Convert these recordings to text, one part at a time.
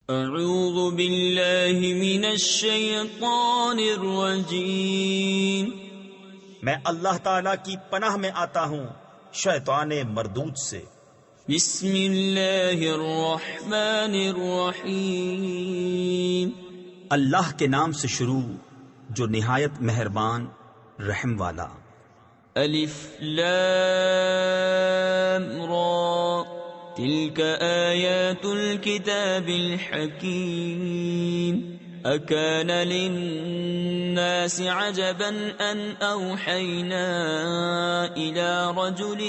اعوذ باللہ من الشیطان الرجیم، میں اللہ تعالی کی پناہ میں آتا ہوں شیطان مردود سے۔ بسم اللہ الرحمن الرحیم، اللہ کے نام سے شروع جو نہایت مہربان رحم والا۔ الف لام را، تلك آیات الكتاب الحکیم۔ اکان للناس عجبا ان اوحینا الى رجل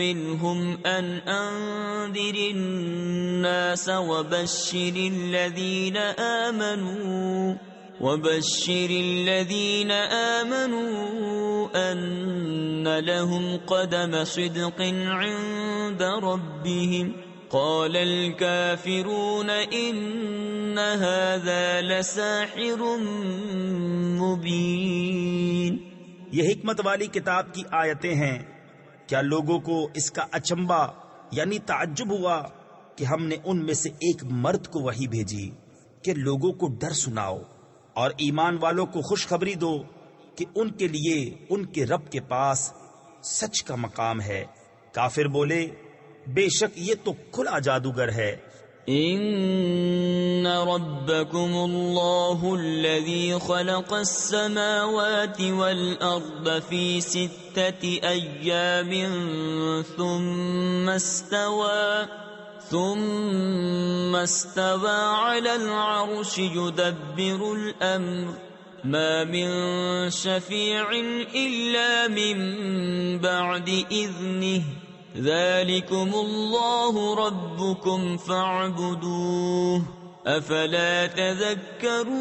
منهم ان انذر الناس وبشر الذين آمنوا أن لهم قدم صدق عند ربهم قال الكافرون إن هذا لساحر مبين۔ یہ حکمت والی کتاب کی آیتیں ہیں، کیا لوگوں کو اس کا اچنبا یعنی تعجب ہوا کہ ہم نے ان میں سے ایک مرد کو وحی بھیجی کہ لوگوں کو ڈر سناؤ اور ایمان والوں کو خوشخبری دو کہ ان کے لیے ان کے رب کے پاس سچ کا مقام ہے۔ کافر بولے بے شک یہ تو کھلا جادوگر ہے۔ ان ربکم اللہ الذی خلق السماوات والارض فی 6 ایام ثم استوى على العرش يدبر الأمر ما من شفيع إلا من بعد إذنه ذلكم الله ربكم فاعبدوه أفلا تذكرون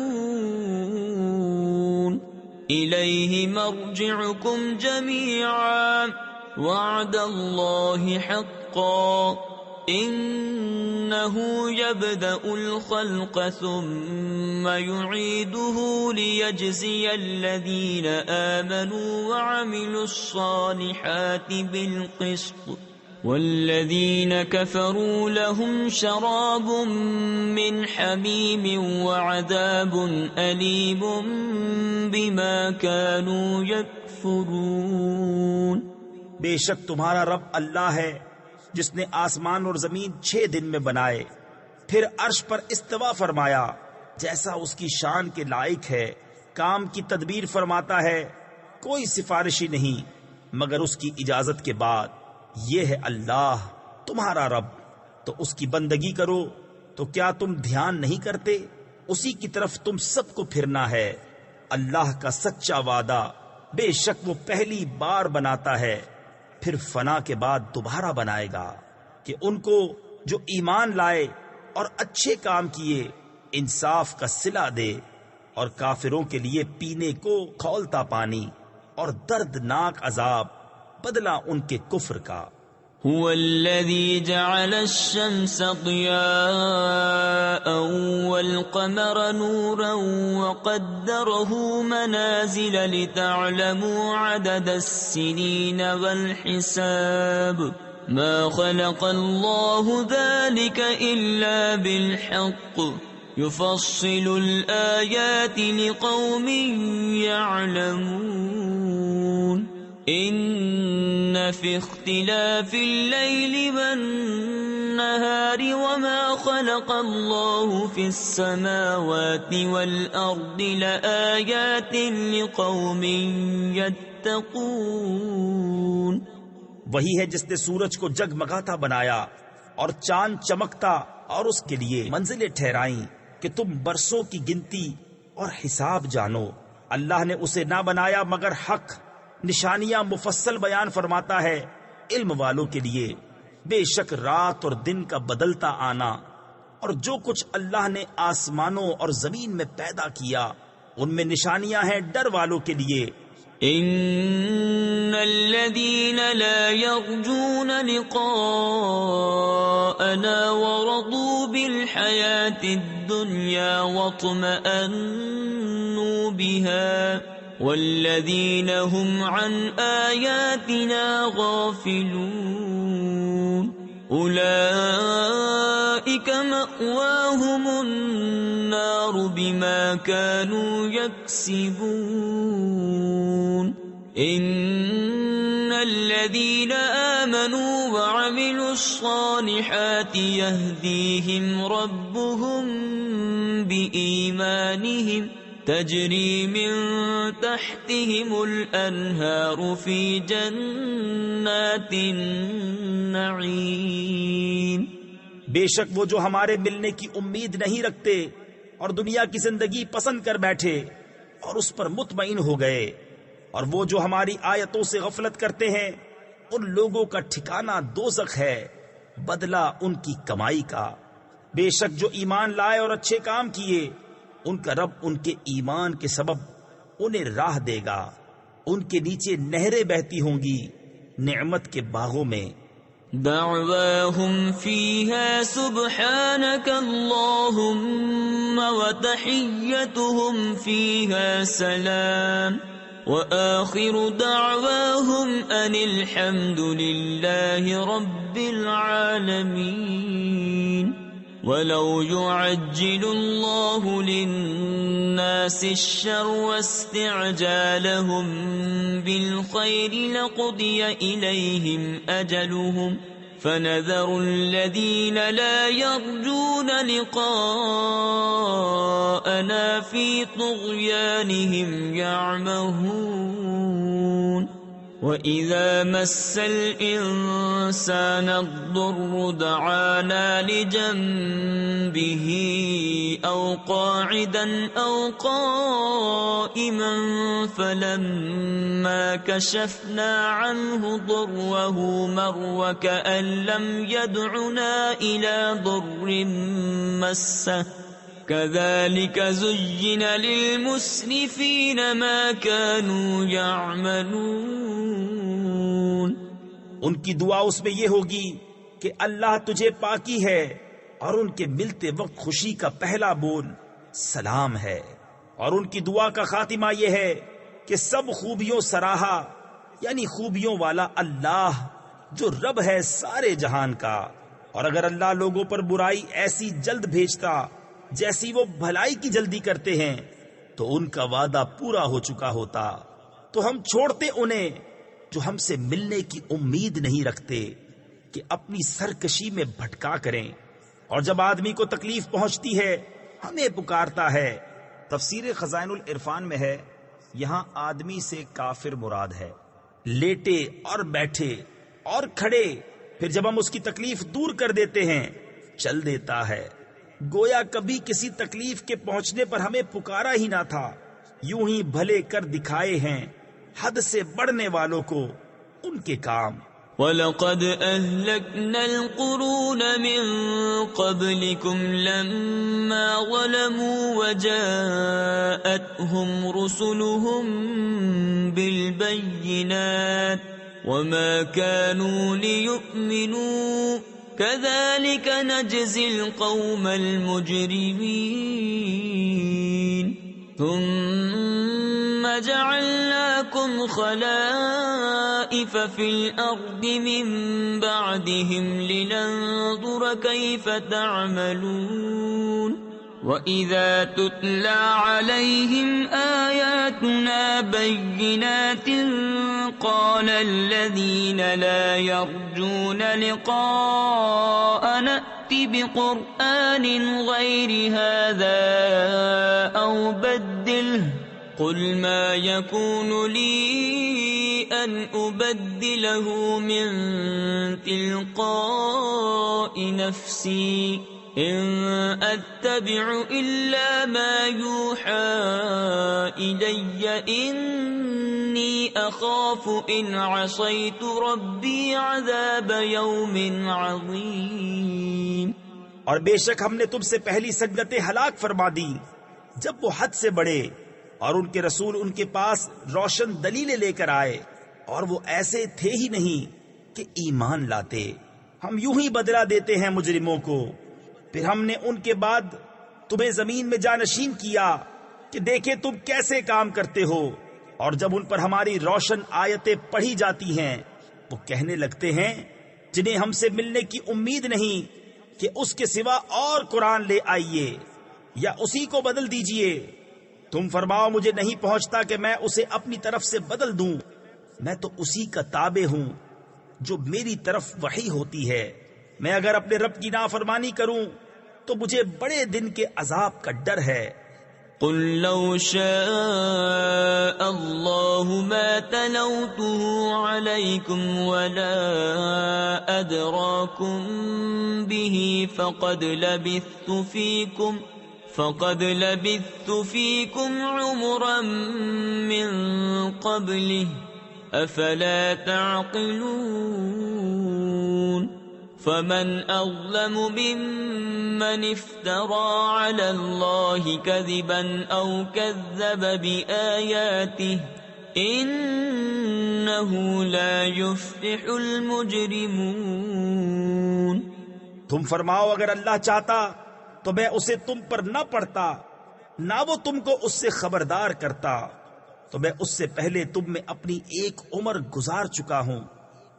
إليه مرجعكم جميعا وعد الله حقا إنه يبدأ الخلق ثم يعيده ليجزي الذين آمنوا وعملوا الصالحات بالقسط والذين كفروا لهم شراب من حميم وعذاب أليم بما كانوا يكفرون۔ بے شک تمہارا رب اللہ ہے جس نے آسمان اور زمین 6 دن میں بنائے، پھر عرش پر استوا فرمایا جیسا اس کی شان کے لائق ہے، کام کی تدبیر فرماتا ہے، کوئی سفارشی نہیں مگر اس کی اجازت کے بعد۔ یہ ہے اللہ تمہارا رب، تو اس کی بندگی کرو۔ تو کیا تم دھیان نہیں کرتے؟ اسی کی طرف تم سب کو پھرنا ہے۔ اللہ کا سچا وعدہ، بے شک وہ پہلی بار بناتا ہے پھر فنا کے بعد دوبارہ بنائے گا، کہ ان کو جو ایمان لائے اور اچھے کام کیے انصاف کا صلہ دے، اور کافروں کے لیے پینے کو کھولتا پانی اور دردناک عذاب بدلہ ان کے کفر کا۔ هو الذي جعل الشمس ضياء والقمر نورا وقدره منازل لتعلموا عدد السنين والحساب ما خلق الله ذلك إلا بالحق يفصل الآيات لقوم يعلمون ان في اختلاف الليل والنهار وما خلق الله في السماوات والارض لآيات لقوم يتقون۔ وہی ہے جس نے سورج کو جگمگاتا بنایا اور چاند چمکتا اور اس کے لیے منزلیں ٹھہرائیں کہ تم برسوں کی گنتی اور حساب جانو۔ اللہ نے اسے نہ بنایا مگر حق، نشانیاں مفصل بیان فرماتا ہے علم والوں کے لیے۔ بے شک رات اور دن کا بدلتا آنا اور جو کچھ اللہ نے آسمانوں اور زمین میں پیدا کیا ان میں نشانیاں ہیں ڈر والوں کے لیے۔ ان الذين لا يرجون لقاءنا ورضوا بالحياة الدنيا واطمأنوا بها والذين هم عن آياتنا غافلون أولئك مأواهم النار بما كانوا يكسبون إن الذين آمنوا وعملوا الصالحات يهديهم ربهم بإيمانهم تجري من تحتهم الأنهار في جنات النعيم. بے شک وہ جو ہمارے ملنے کی امید نہیں رکھتے اور دنیا کی زندگی پسند کر بیٹھے اور اس پر مطمئن ہو گئے، اور وہ جو ہماری آیتوں سے غفلت کرتے ہیں، ان لوگوں کا ٹھکانہ دوزخ ہے، بدلہ ان کی کمائی کا. بے شک جو ایمان لائے اور اچھے کام کیے، ان کا رب ان کے ایمان کے سبب انہیں راہ دے گا، ان کے نیچے نہریں بہتی ہوں گی نعمت کے باغوں میں. دعواهم فيها سبحانك اللهم وتحيتهم فيها سلام وآخر دعواهم أن الحمد لله رب العالمين. ولو يعجل الله للناس الشر واستعجالهم بالخير لقضي إليهم أجلهم فنذر الذين لا يرجون لقاءنا في طغيانهم يعمهون. وَإِذَا مَسَّ الْإِنسَانَ الضُّرُّ دَعَانَا لِجَنبِهِ أَوْ قَاعِدًا أَوْ قَائِمًا فَلَمَّا كَشَفْنَا عَنْهُ ضُرَّهُ مَرَّ كَأَن لَّمْ يَدْعُنَا إِلَى ضُرٍّ مَّسَّهُ كَذَلِكَ زُيِّنَ لِلْمُسْرِفِينَ مَا كَانُوا يَعْمَلُونَ. ان کی دعا اس میں یہ ہوگی کہ اللہ تجھے پاکی ہے، اور ان کے ملتے وقت خوشی کا پہلا بول سلام ہے، اور ان کی دعا کا خاتمہ یہ ہے کہ سب خوبیوں سراہا، یعنی خوبیوں والا اللہ جو رب ہے سارے جہان کا. اور اگر اللہ لوگوں پر برائی ایسی جلد بھیجتا جیسی وہ بھلائی کی جلدی کرتے ہیں تو ان کا وعدہ پورا ہو چکا ہوتا، تو ہم چھوڑتے انہیں جو ہم سے ملنے کی امید نہیں رکھتے کہ اپنی سرکشی میں بھٹکا کریں. اور جب آدمی کو تکلیف پہنچتی ہے ہمیں پکارتا ہے. تفسیر خزائن العرفان میں ہے یہاں آدمی سے کافر مراد ہے. لیٹے اور بیٹھے اور کھڑے، پھر جب ہم اس کی تکلیف دور کر دیتے ہیں چل دیتا ہے، گویا کبھی کسی تکلیف کے پہنچنے پر ہمیں پکارا ہی نہ تھا. یوں ہی بھلے کر دکھائے ہیں حد سے بڑھنے والوں کو ان کے کام. وَلَقَدْ أَهْلَكْنَا الْقُرُونَ مِنْ قَبْلِكُمْ لَمَّا ظَلَمُوا وَجَاءَتْهُمْ رُسُلُهُم بِالْبَيِّنَاتِ وَمَا كَانُوا لِيُؤْمِنُوا كَذَلِكَ نَجْزِي الْقَوْمَ الْمُجْرِمِينَ. ثُمَّ جَعَلْنَاكُمْ خَلَائِفَ فِي الْأَرْضِ مِنْ بَعْدِهِمْ لِنَنْظُرَ كَيْفَ تَعْمَلُونَ. وَإِذَا تُتْلَى عَلَيْهِمْ آيَاتُنَا بَيِّنَاتٍ قَالَ الَّذِينَ لَا يَرْجُونَ لِقَاءَنَا ائْتِ بِقُرْآنٍ غَيْرِ هَذَا أَوْ بَدِّلْهُ قُلْ مَا يَكُونُ لِي أَنْ أُبَدِّلَهُ مِنْ تِلْقَاءِ نَفْسِي إِنْ أَتَّبِعُ إِلَّا مَا يُوحَى إِلَيَّ إِنِّي أَخَافُ إِنْ عَصَيْتُ رَبِّي عَذَابَ يَوْمٍ عَظِيمٍ. اور بے شک ہم نے تم سے پہلی سنگتیں ہلاک فرما دی جب وہ حد سے بڑھے اور ان کے رسول ان کے پاس روشن دلیلیں لے کر آئے اور وہ ایسے تھے ہی نہیں کہ ایمان لاتے. ہم یوں ہی بدلہ دیتے ہیں مجرموں کو. پھر ہم نے ان کے بعد تمہیں زمین میں جانشین کیا کہ دیکھے تم کیسے کام کرتے ہو. اور جب ان پر ہماری روشن آیتیں پڑھی جاتی ہیں وہ کہنے لگتے ہیں جنہیں ہم سے ملنے کی امید نہیں کہ اس کے سوا اور قرآن لے آئیے یا اسی کو بدل دیجئے۔ تم فرماؤ مجھے نہیں پہنچتا کہ میں اسے اپنی طرف سے بدل دوں، میں تو اسی کا تابع ہوں جو میری طرف وحی ہوتی ہے۔ میں اگر اپنے رب کی نافرمانی کروں تو مجھے بڑے دن کے عذاب کا ڈر ہے۔ قل لو شاء الله ما تلوته عليكم ولا أدراكم به فقد لبثت فيكم عمرا من قبله أفلا تعقلون فمن أظلم ممن افترى على الله كذبا أو كذب بآياته إنه لا يفلح المجرمون۔ تم فرماؤ اگر اللہ چاہتا تو میں اسے تم پر نہ پڑھتا، نہ وہ تم کو اس سے خبردار کرتا، تو میں اس سے پہلے تم میں اپنی ایک عمر گزار چکا ہوں،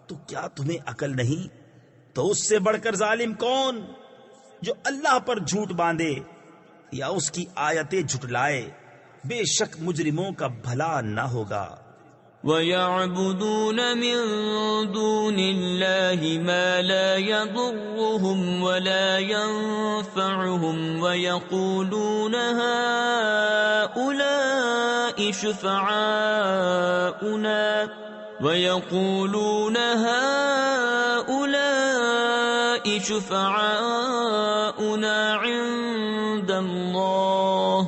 تو کیا تمہیں عقل نہیں؟ تو اس سے بڑھ کر ظالم کون جو اللہ پر جھوٹ باندھے یا اس کی آیتیں جھٹلائے؟ بے شک مجرموں کا بھلا نہ ہوگا۔ وَيَعْبُدُونَ مِن دُونِ اللَّهِ مَا لَا يَضُرُّهُمْ وَلَا يَنفَعُهُمْ وَيَقُولُونَ هَٰؤُلَاءِ شُفَعَاؤُنَا عِندَ اللَّهِ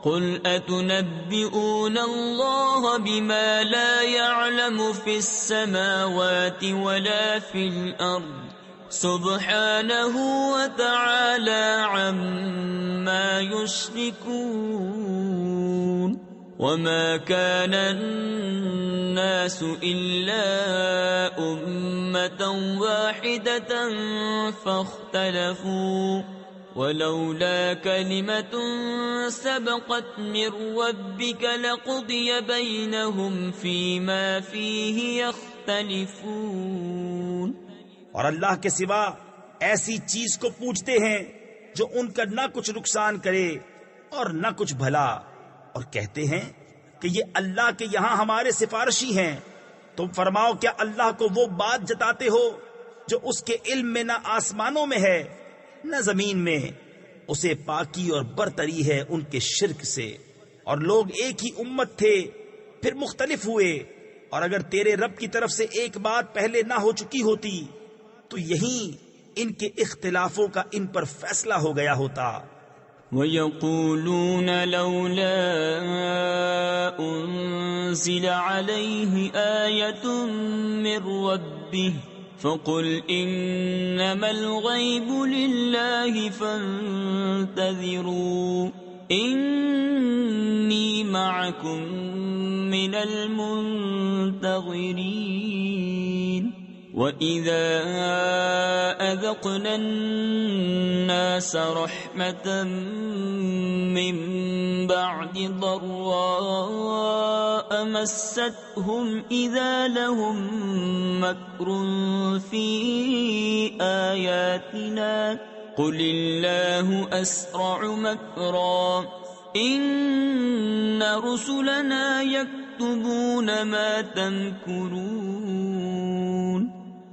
قُلْ أَتُنَبِّئُونَ اللَّهَ بِمَا لَا يَعْلَمُ فِي السَّمَاوَاتِ وَلَا فِي الْأَرْضِ سُبْحَانَهُ وَتَعَالَى عَمَّا يُشْرِكُونَ وَمَا كَانَ النَّاسُ إِلَّا أُمَّةً وَاحِدَةً فَاخْتَلَفُوا وَلَوْلَا كَلِمَةٌ سَبَقَتْ مِنْ رَبِّكَ لَقُضِيَ بَيْنَهُمْ فِيمَا فِيهِ يَخْتَلِفُونَ۔ اور اللہ کے سوا ایسی چیز کو پوجتے ہیں جو ان کا نہ کچھ نقصان کرے اور نہ کچھ بھلا، اور کہتے ہیں کہ یہ اللہ کے یہاں ہمارے سفارشی ہیں۔ تم فرماؤ کیا اللہ کو وہ بات جتاتے ہو جو اس کے علم میں نہ آسمانوں میں ہے نہ زمین میں؟ اسے پاکی اور برتری ہے ان کے شرک سے۔ اور لوگ ایک ہی امت تھے پھر مختلف ہوئے، اور اگر تیرے رب کی طرف سے ایک بات پہلے نہ ہو چکی ہوتی تو یہیں ان کے اختلافوں کا ان پر فیصلہ ہو گیا ہوتا۔ وَيَقُولُونَ لَوْلَا أُنزِلَ عَلَيْهِ آيَةٌ مِّن رَّبِّهِ فَقُلْ إِنَّمَا الْغَيْبُ لِلَّهِ فَانتَظِرُوا إِنِّي مَعَكُم مِّنَ الْمُنتَظِرِينَ۔ وَإِذَا أَذَقْنَا النَّاسَ رَحْمَةً مِّن بَعْدِ ضَرَّاءَ مَسَّتْهُمْ إِذَا لَهُم مَّكْرٌ فِي آيَاتِنَا قُلِ اللَّهُ أَسْرَعُ مَكْرًا إِنَّ رُسُلَنَا يَكْتُبُونَ مَا تَمْكُرُونَ۔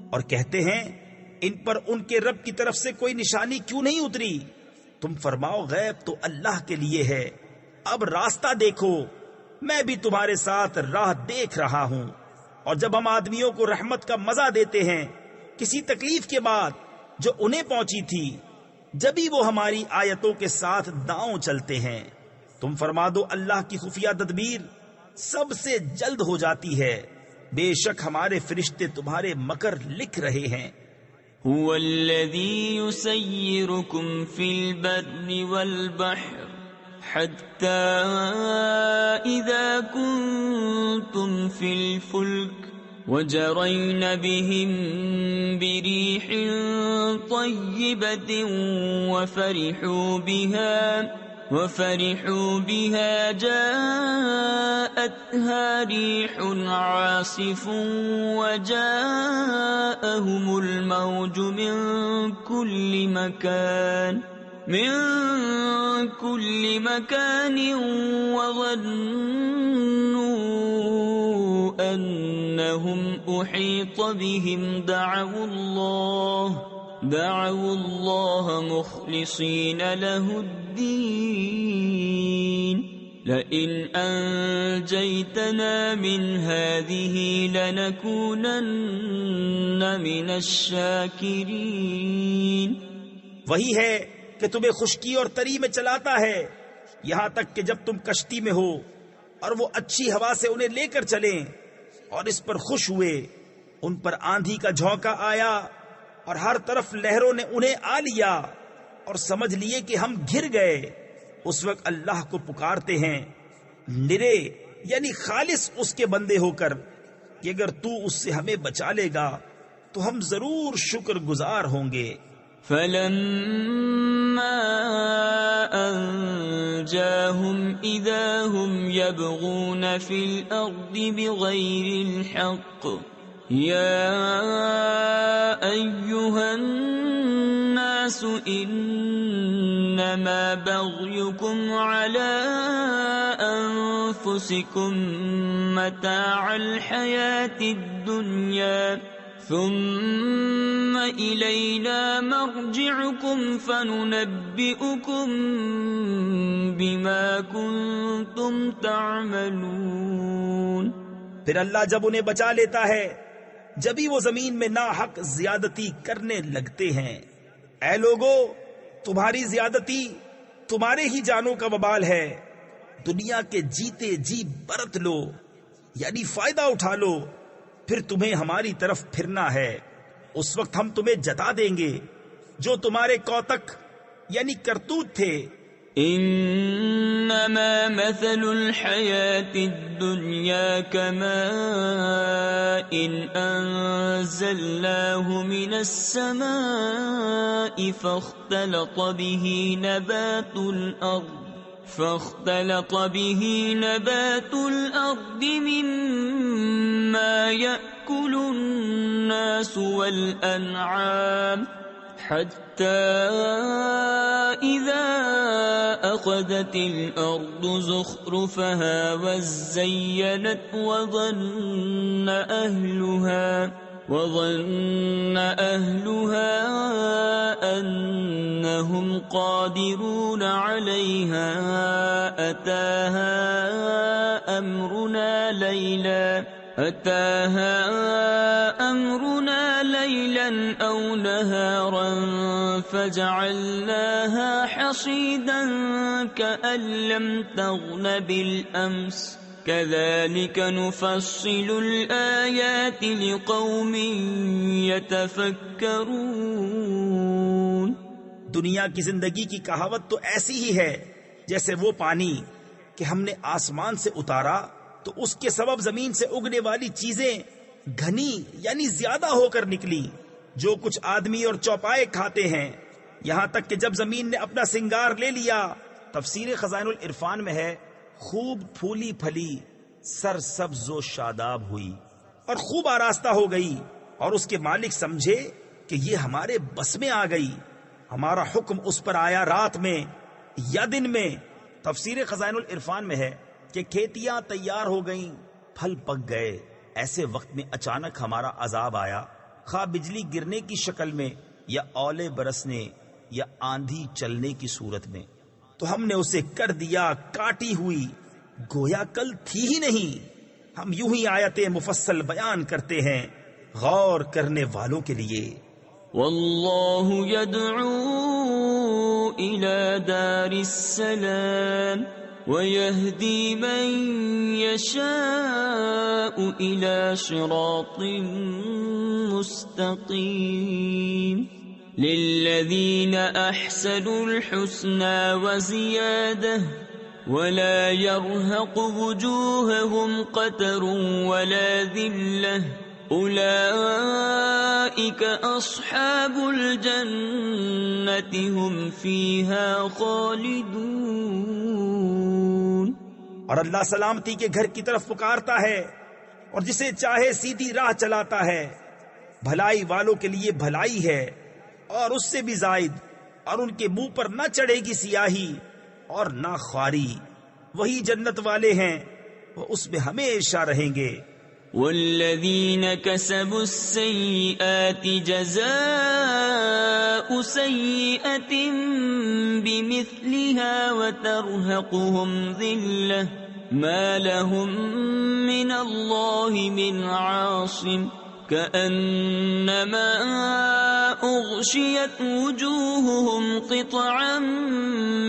اور کہتے ہیں ان پر ان کے رب کی طرف سے کوئی نشانی کیوں نہیں اتری؟ تم فرماؤ غیب تو اللہ کے لیے ہے، اب راستہ دیکھو، میں بھی تمہارے ساتھ راہ دیکھ رہا ہوں۔ اور جب ہم آدمیوں کو رحمت کا مزہ دیتے ہیں کسی تکلیف کے بعد جو انہیں پہنچی تھی، جبھی وہ ہماری آیتوں کے ساتھ داؤں چلتے ہیں۔ تم فرما دو اللہ کی خفیہ تدبیر سب سے جلد ہو جاتی ہے، بے شک ہمارے فرشتے تمہارے مکر لکھ رہے ہیں۔ هو الذي يسيركم في البر والبحر حتى إذا كنتم في الفلك وجرين بهم بريح طيبة وفرحوا بها جاءتها ريح عاصف وجاءهم الموج من كل مكان وظنوا أنهم أحيط بهم دعوا الله مخلصين له الدين لئن أنجيتنا من هذه لنكونن من الشاكرين. وہی ہے کہ تمہیں خشکی اور تری میں چلاتا ہے یہاں تک کہ جب تم کشتی میں ہو اور وہ اچھی ہوا سے انہیں لے کر چلیں اور اس پر خوش ہوئے. ان پر آندھی کا جھونکا آیا اور ہر طرف لہروں نے انہیں آ لیا اور سمجھ لیے کہ ہم گر گئے. اس وقت اللہ کو پکارتے ہیں نرے یعنی خالص اس کے بندے ہو کر کہ اگر تو اس سے ہمیں بچا لے گا تو ہم ضرور شکر گزار ہوں گے. فلما أنجاهم إذا هم يبغون في الأرض بغير الحق يا أيها الناس إنما بغيكم على أنفسكم متاع الحياة الدنيا ثم إلينا مرجعكم فننبئكم بما كنتم تعملون. پھر اللہ جب انہیں بچا لیتا ہے جبھی وہ زمین میں ناحق زیادتی کرنے لگتے ہیں. اے لوگو تمہاری زیادتی تمہارے ہی جانوں کا وبال ہے. دنیا کے جیتے جی برت لو یعنی فائدہ اٹھا لو پھر تمہیں ہماری طرف پھرنا ہے. اس وقت ہم تمہیں جتا دیں گے جو تمہارے کوتک یعنی کرتوت تھے. انما مثل الحياة الدنيا كماء انزلناه من السماء فاختلط به نبات الأرض مما يأكل الناس والأنعام حتى إذا أخذت الأرض زخرفها وزينت وظن أهلها أنهم قادرون عليها أتاها أمرنا ليلا أو نهارا فجعلناها حصيدا كأن لم تغن بالأمس كذلك نفصل الآيات لقوم يتفكرون. دنیا کی زندگی کی کہاوت تو ایسی ہی ہے جیسے وہ پانی کہ ہم نے آسمان سے اتارا تو اس کے سبب زمین سے اگنے والی چیزیں گھنی یعنی زیادہ ہو کر نکلی جو کچھ آدمی اور چوپائے کھاتے ہیں یہاں تک کہ جب زمین نے اپنا سنگار لے لیا. تفسیر خزائن العرفان میں ہے خوب پھولی پھلی سر سبز و شاداب ہوئی اور خوب آراستہ ہو گئی اور اس کے مالک سمجھے کہ یہ ہمارے بس میں آ گئی. ہمارا حکم اس پر آیا رات میں یا دن میں. تفسیر خزائن العرفان میں ہے کہ کھیتیاں تیار ہو گئیں پھل پک گئے. ایسے وقت میں اچانک ہمارا عذاب آیا خواہ بجلی گرنے کی شکل میں یا اولے برسنے یا آندھی چلنے کی صورت میں تو ہم نے اسے کر دیا کاٹی ہوئی گویا کل تھی ہی نہیں. ہم یوں ہی آیتیں مفصل بیان کرتے ہیں غور کرنے والوں کے لیے. واللہ يدعو الى دار السلام ويهدي من يشاء الى صراط مستقيم. للذين احسنوا الحسنى وزيادة ولا يرهق وجوههم قتر ولا ذلة أولئك أصحاب الجنة هم فيها خالدون۔ اور اللہ سلامتی کے گھر کی طرف پکارتا ہے اور جسے چاہے سیدھی راہ چلاتا ہے۔ بھلائی والوں کے لیے بھلائی ہے اور اس سے بھی زائد، اور ان کے منہ پر نہ چڑھے گی سیاہی اور نہ خواری۔ وہی جنت والے ہیں، وہ اس میں ہمیشہ رہیں گے۔ والذین کسبوا السیئات جزاء سیئۃ بمثلها وترهقهم ذلة ما لهم من اللہ من عاصم كأنما أغشيت وجوههم قطعا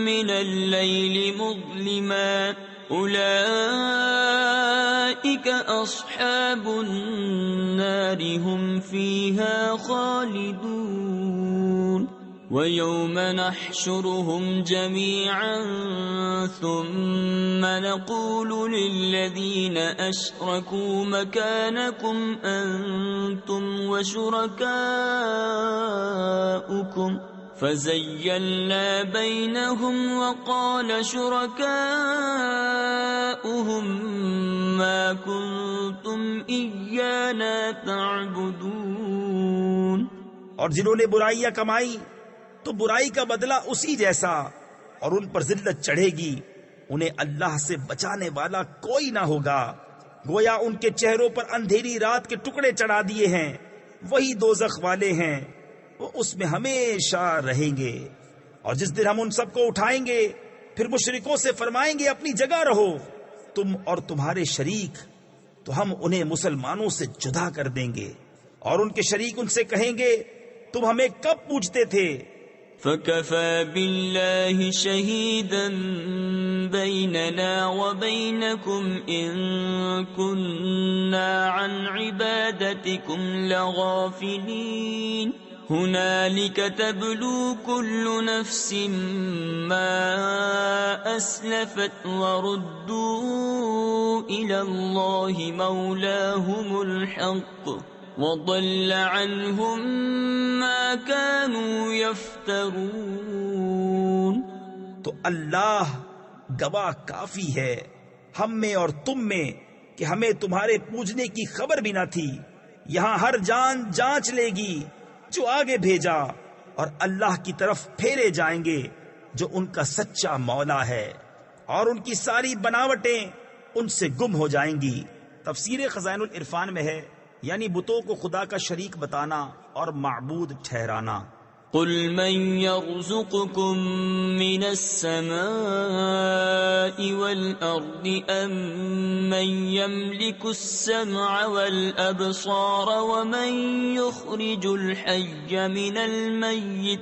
من الليل مظلما أولئك أصحاب النار هم فيها خالدون۔ وَيَوْمَ نَحْشُرُهُمْ جَمِيعًا ثُمَّ نَقُولُ لِلَّذِينَ أَشْرَكُوا مَكَانَكُمْ أَنْتُمْ وَشُرَكَاؤُكُمْ فَزَيَّلْنَا بَيْنَهُمْ وَقَالَ شُرَكَاؤُهُمْ مَا كُنْتُمْ إِيَّانَا تَعْبُدُونَ۔ اور جنہوں نے برائیاں کمائی تو برائی کا بدلہ اسی جیسا، اور ان پر ذلت چڑھے گی، انہیں اللہ سے بچانے والا کوئی نہ ہوگا۔ گویا ان کے چہروں پر اندھیری رات کے ٹکڑے چڑھا دیے ہیں، وہی دوزخ والے ہیں، وہ اس میں ہمیشہ رہیں گے۔ اور جس دن ہم ان سب کو اٹھائیں گے، پھر مشرکوں سے فرمائیں گے اپنی جگہ رہو، تم اور تمہارے شریک، تو ہم انہیں مسلمانوں سے جدا کر دیں گے، اور ان کے شریک ان سے کہیں گے تم ہمیں کب پوچھتے تھے؟ فَكَفَى بِاللَّهِ شَهِيدًا بَيْنَنَا وَبَيْنَكُمْ إِن كُنَّا عَنْ عِبَادَتِكُمْ لَغَافِلِينَ هُنَالِكَ تَبْلُو كُلُّ نَفْسٍ مَا أَسْلَفَتْ وَرُدُّوا إِلَى اللَّهِ مَوْلَاهُمُ الْحَقِّ وَضَلَّ عَنْهُمْ مَا كَانُوا يَفْتَرُونَ۔ تو اللہ گواہ کافی ہے ہم میں اور تم میں کہ ہمیں تمہارے پوجنے کی خبر بھی نہ تھی۔ یہاں ہر جان جانچ لے گی جو آگے بھیجا، اور اللہ کی طرف پھیرے جائیں گے جو ان کا سچا مولا ہے، اور ان کی ساری بناوٹیں ان سے گم ہو جائیں گی۔ تفسیر خزائن العرفان میں ہے، یعنی بتوں کو خدا کا شریک بتانا اور معبود ٹھہرانا۔ قل من يرزقكم من السماء والأرض أم من يملك السمع والأبصار ومن يخرج الحي من الميت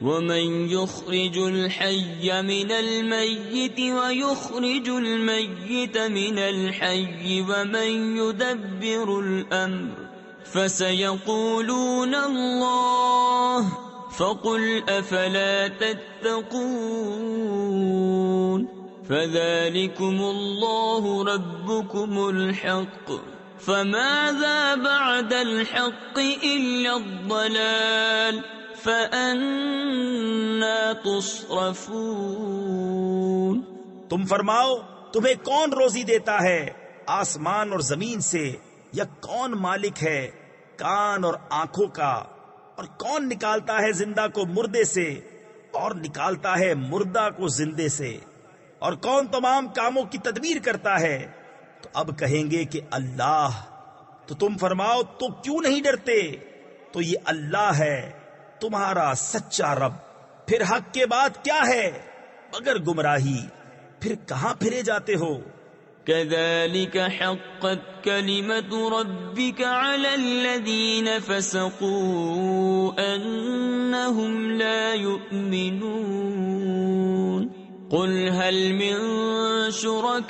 ويخرج الميت من الحي ومن يدبر الأمر فسيقولون الله فقل أفلا تتقون فذلكم الله ربكم الحق فماذا بعد الحق إلا الضلال فأنا تصرفون۔ تم فرماؤ تمہیں کون روزی دیتا ہے آسمان اور زمین سے، یا کون مالک ہے کان اور آنکھوں کا، اور کون نکالتا ہے زندہ کو مردے سے اور نکالتا ہے مردہ کو زندے سے، اور کون تمام کاموں کی تدبیر کرتا ہے؟ تو اب کہیں گے کہ اللہ۔ تو تم فرماؤ تو کیوں نہیں ڈرتے؟ تو یہ اللہ ہے تمہارا سچا رب، پھر حق کے بعد کیا ہے مگر گمراہی، پھر کہاں پھرے جاتے ہو؟ كذلك حقت كلمة ربك على الذين فسقوا أنهم لا يؤمنون قل هل من شركائكم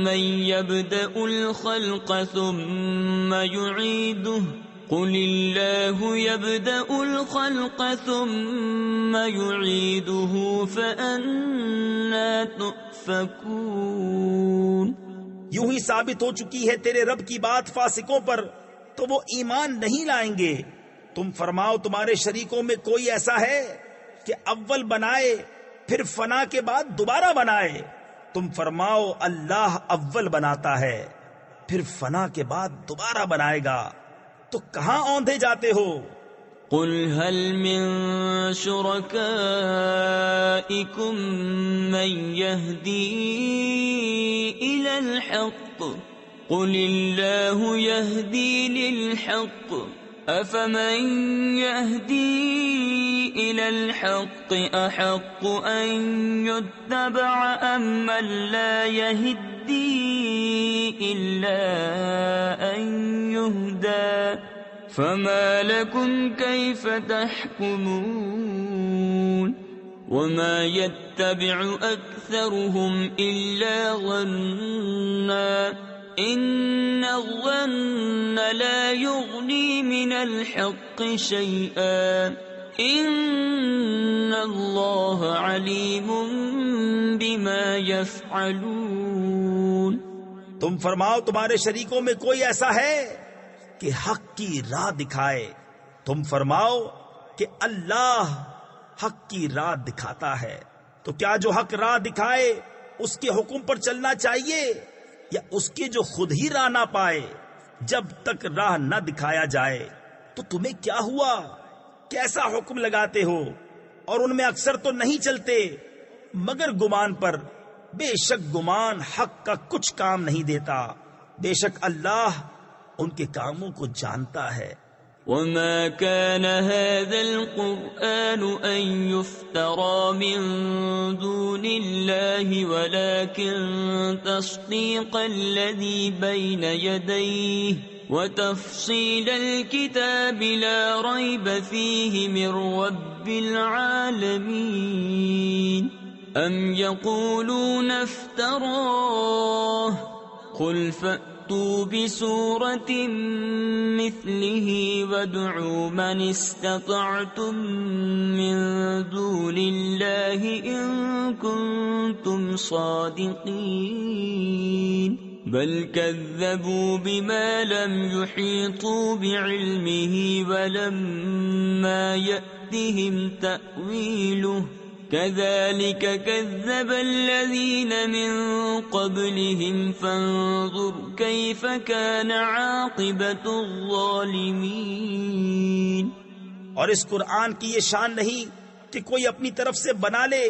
من يبدأ الخلق ثم يعيده قل الله يبدأ الخلق ثم يعيده فأنا تؤفكون۔ یوں ہی ثابت ہو چکی ہے تیرے رب کی بات فاسقوں پر تو وہ ایمان نہیں لائیں گے۔ تم فرماؤ تمہارے شریکوں میں کوئی ایسا ہے کہ اول بنائے پھر فنا کے بعد دوبارہ بنائے؟ تم فرماؤ اللہ اول بناتا ہے پھر فنا کے بعد دوبارہ بنائے گا، تو کہاں اوندھے جاتے ہو؟ قل هل من شركائكم من يهدي إلى الحق قل الله يهدي للحق أفمن يهدي إلى الحق أحق أن يتبع أم من لا يهدي إلا أن يهدى فما لكم كيف تحكمون وما يتبع أكثرهم إلا ظنا إن الظن لا يغني من الحق شيئا إن الله عليم بما يفعلون۔ تم فرماؤ تمہارے شریکوں میں کوئی ایسا ہے کہ حق کی راہ دکھائے؟ تم فرماؤ کہ اللہ حق کی راہ دکھاتا ہے، تو کیا جو حق راہ دکھائے اس کے حکم پر چلنا چاہیے یا اس کے جو خود ہی راہ نہ پائے؟ جب تک راہ نہ دکھایا جائے تو تمہیں کیا ہوا؟ کیسا حکم لگاتے ہو؟ اور ان میں اکثر تو نہیں چلتے مگر گمان پر۔ بے شک گمان حق کا کچھ کام نہیں دیتا، بے شک اللہ ان کے کاموں کو جانتا ہے۔ وما كان هذا القرآن أن يفترى من دون الله ولكن تصديق الذي بين يديه وتفصيل الكتاب لا ريب فيه من رب العالمين أم يقولون افتراه قل فأتوا بسورة مثله وادعوا من استطعتم من دون الله إن كنتم صادقين بل كذبوا بما لم يحيطوا بعلمه ولما يأتهم تأويله كذلك كذب الذين من قبلهم فانظر كيف كان عاقبة الظالمين۔ اور اس قرآن کی یہ شان نہیں کہ کوئی اپنی طرف سے بنا لے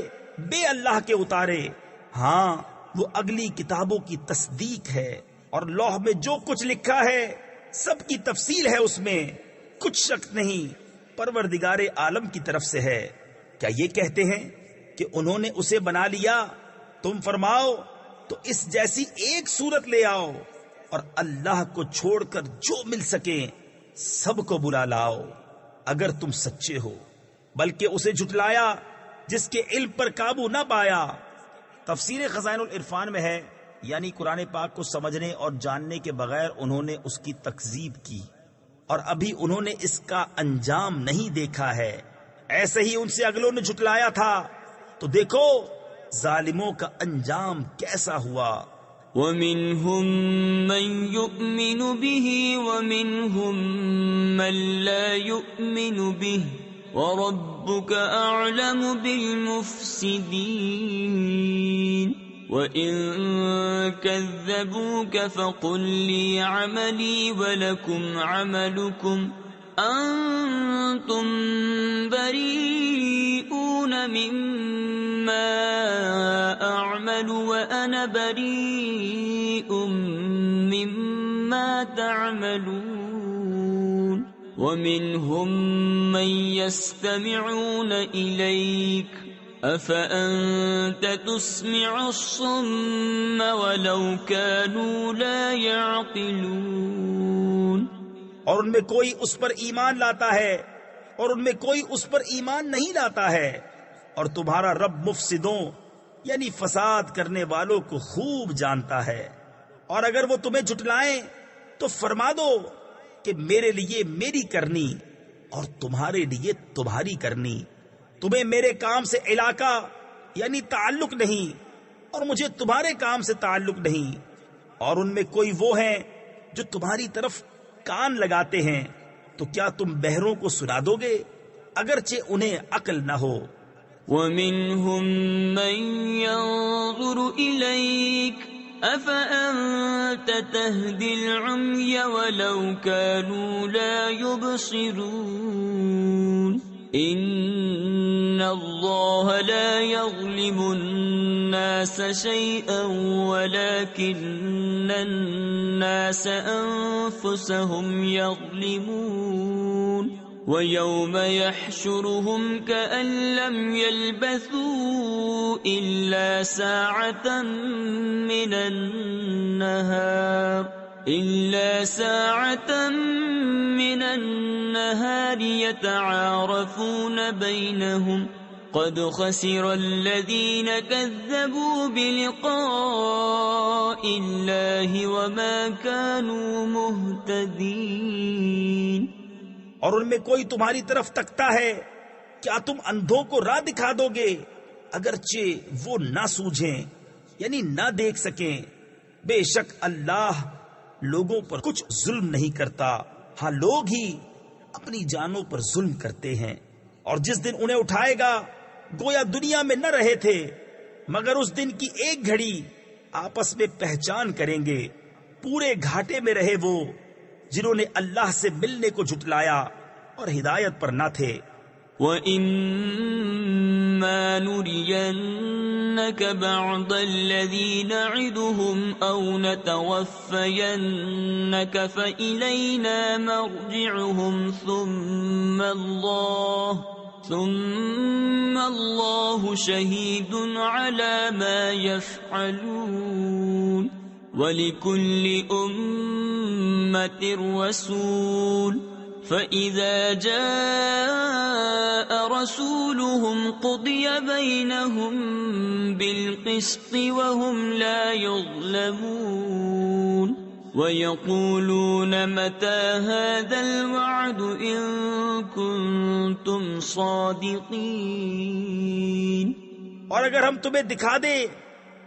بے اللہ کے اتارے، ہاں وہ اگلی کتابوں کی تصدیق ہے اور لوح میں جو کچھ لکھا ہے سب کی تفصیل ہے، اس میں کچھ شک نہیں، پروردگار عالم کی طرف سے ہے۔ کیا یہ کہتے ہیں کہ انہوں نے اسے بنا لیا؟ تم فرماؤ تو اس جیسی ایک صورت لے آؤ اور اللہ کو چھوڑ کر جو مل سکے سب کو بلا لاؤ اگر تم سچے ہو، بلکہ اسے جھٹلایا جس کے علم پر قابو نہ پایا۔ تفسیر خزائن العرفان میں ہے، یعنی قرآن پاک کو سمجھنے اور جاننے کے بغیر انہوں نے اس کی تکذیب کی اور ابھی انہوں نے اس کا انجام نہیں دیکھا ہے۔ ایسے ہی ان سے اگلوں نے جھٹلایا تھا، تو دیکھو ظالموں کا انجام کیسا ہوا۔ وَمِنْهُمْ مَنْ يُؤْمِنُ بِهِ وَمِنْهُمْ مَنْ لَا يُؤْمِنُ بِهِ وَرَبُّكَ أَعْلَمُ بِالْمُفْسِدِينَ وَإِن كَذَّبُوكَ فَقُلْ لِي عَمَلِي وَلَكُمْ عَمَلُكُمْ أَنْتُمْ بَرِيئُونَ مِمَّا أَعْمَلُ وَأَنَا بَرِيءٌ مِمَّا تَعْمَلُونَ وَمِنْهُمْ مَنْ يَسْتَمِعُونَ إِلَيْكَ أَفَأَنْتَ تُسْمِعُ الصُّمَّ وَلَوْ كَانُوا لَا يَعْقِلُونَ۔ اور ان میں کوئی اس پر ایمان لاتا ہے اور ان میں کوئی اس پر ایمان نہیں لاتا ہے، اور تمہارا رب مفسدوں یعنی فساد کرنے والوں کو خوب جانتا ہے۔ اور اگر وہ تمہیں جھٹلائیں تو فرما دو کہ میرے لیے میری کرنی اور تمہارے لیے تمہاری کرنی، تمہیں میرے کام سے علاقہ یعنی تعلق نہیں اور مجھے تمہارے کام سے تعلق نہیں، اور ان میں کوئی وہ ہیں جو تمہاری طرف کان لگاتے ہیں، تو کیا تم بہروں کو سنا دو گے اگرچہ انہیں عقل نہ ہو؟ وَمِنْهُمْ مَنْ يَنظُرُ إِلَيْكَ أَفَأَنْتَ تَهْدِي الْعُمْيَ وَلَوْ كَانُوا لَا يُبْصِرُونَ إِنَّ اللَّهَ لَا يَظْلِمُ النَّاسَ شَيْئًا وَلَكِنَّ النَّاسَ أَنفُسَهُمْ يَظْلِمُونَ وَيَوْمَ يَحْشُرُهُمْ كَأَنْ لَمْ يَلْبَثُوا إِلَّا سَاعَةً مِّنَ النَّهَارِ يَتَعَارَفُونَ بَيْنَهُمْ قَدْ خَسِرَ الَّذِينَ كَذَّبُوا بِلِقَاءِ اللَّهِ وَمَا كَانُوا مُهْتَدِينَ۔ اور ان میں کوئی تمہاری طرف تکتا ہے، کیا تم اندھوں کو راہ دکھا دو گے اگرچہ وہ نہ سوجھیں، یعنی نہ دیکھ سکیں؟ بے شک اللہ لوگوں پر کچھ ظلم نہیں کرتا، ہاں لوگ ہی اپنی جانوں پر ظلم کرتے ہیں۔ اور جس دن انہیں اٹھائے گا گویا دنیا میں نہ رہے تھے، مگر اس دن کی ایک گھڑی آپس میں پہچان کریں گے۔ پورے گھاٹے میں رہے وہ جنہوں نے اللہ سے ملنے کو جھٹلایا اور ہدایت پر نہ تھے۔ وَإِمَّا نُرِيَنَّكَ بَعْضَ الَّذِي نَعِدُهُمْ أَوْ نَتَوَفَّيَنَّكَ فَإِلَيْنَا مَرْجِعُهُمْ ثُمَّ اللَّهُ شَهِيدٌ عَلَى مَا يَفْعَلُونَ وَلِكُلِّ أُمَّةٍ رَسُولٌ فَإِذَا جَاءَ رَسُولُهُمْ قُضِيَ بَيْنَهُمْ بِالْقِسْطِ وَهُمْ لَا يُظْلَمُونَ وَيَقُولُونَ مَتَى هَذَا الْوَعْدُ إِن كُنتُمْ صَادِقِينَ۔ اور اگر ہم تمہیں دکھا دیں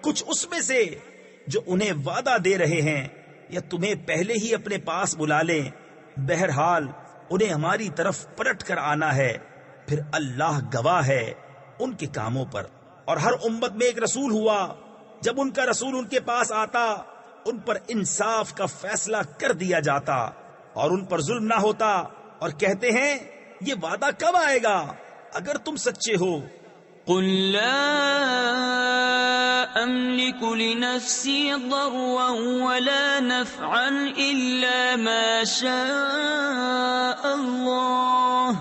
کچھ اس میں سے جو انہیں وعدہ دے رہے ہیں، یا تمہیں پہلے ہی اپنے پاس بلا لیں، بہرحال انہیں ہماری طرف پلٹ کر آنا ہے، پھر اللہ گواہ ہے ان کے کاموں پر۔ اور ہر امت میں ایک رسول ہوا، جب ان کا رسول ان کے پاس آتا ان پر انصاف کا فیصلہ کر دیا جاتا اور ان پر ظلم نہ ہوتا، اور کہتے ہیں یہ وعدہ کب آئے گا اگر تم سچے ہو؟ قُل لَّا أَمْلِكُ لِنَفْسِي ضَرًّا وَلَا نَفْعًا إِلَّا مَا شَاءَ اللَّهُ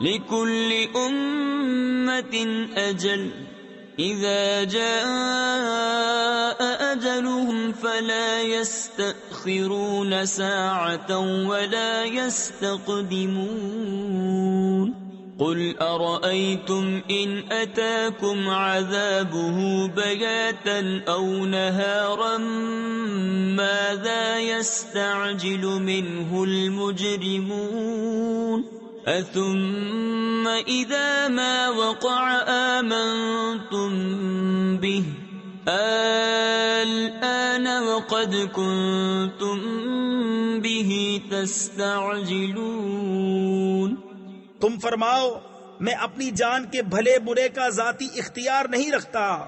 لِكُلِّ أُمَّةٍ أَجَلٌ إِذَا جَاءَ أَجَلُهُمْ فَلَا يَسْتَأْخِرُونَ سَاعَةً وَلَا يَسْتَقْدِمُونَ قُلْ أَرَأَيْتُمْ إِنْ أَتَاكُمْ عَذَابُهُ بَيَاتًا أَوْ نَهَارًا مَاذَا يَسْتَعْجِلُ مِنْهُ الْمُجْرِمُونَ أَثُمَّ إِذَا مَا وَقَعَ آمَنْتُمْ بِهِ الْآنَ وَقَدْ كُنْتُمْ بِهِ تَسْتَعْجِلُونَ۔ تم فرماؤ میں اپنی جان کے بھلے برے کا ذاتی اختیار نہیں رکھتا،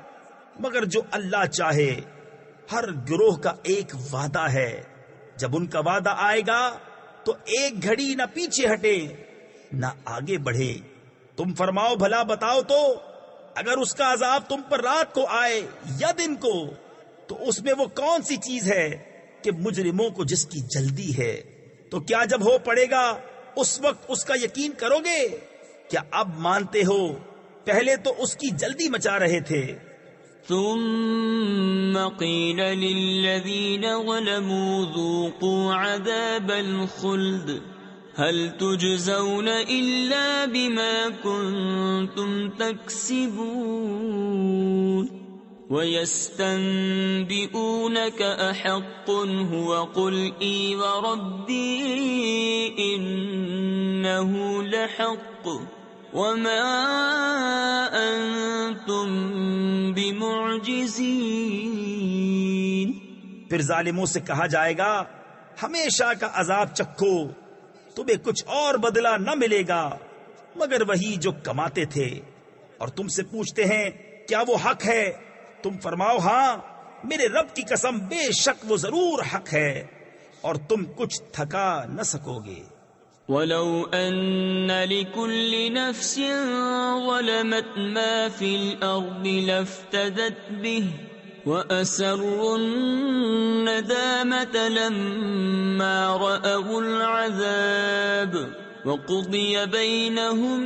مگر جو اللہ چاہے۔ ہر گروہ کا ایک وعدہ ہے، جب ان کا وعدہ آئے گا تو ایک گھڑی نہ پیچھے ہٹے نہ آگے بڑھے۔ تم فرماؤ بھلا بتاؤ تو اگر اس کا عذاب تم پر رات کو آئے یا دن کو، تو اس میں وہ کون سی چیز ہے کہ مجرموں کو جس کی جلدی ہے؟ تو کیا جب ہو پڑے گا اس وقت اس کا یقین کرو گے؟ کیا اب مانتے ہو؟ پہلے تو اس کی جلدی مچا رہے تھے۔ ثم قيل للذين ظلموا ذوقوا عذاب الخلد هل تجزون إلا بما كنتم تكسبون ويستنبئونك أحق هو قل إي وربي إنه لحق وما أنتم بمعجزين پھر ظالموں سے کہا جائے گا ہمیشہ کا عذاب چکھو، تمہیں کچھ اور بدلہ نہ ملے گا مگر وہی جو کماتے تھے۔ اور تم سے پوچھتے ہیں کیا وہ حق ہے؟ تم فرماؤ ہاں میرے رب کی قسم بے شک وہ ضرور حق ہے، اور تم کچھ تھکا نہ سکو گے۔ وَلَوْ أَنَّ لِكُلِّ نَفْسٍ ظَلَمَتْ مَا فِي الْأَرْضِ لَافْتَدَتْ بِهِ وَأَسَرُّوا النَّدَامَةَ لَمَّا رَأَوُا الْعَذَابَ وَقُضِيَ بَيْنَهُم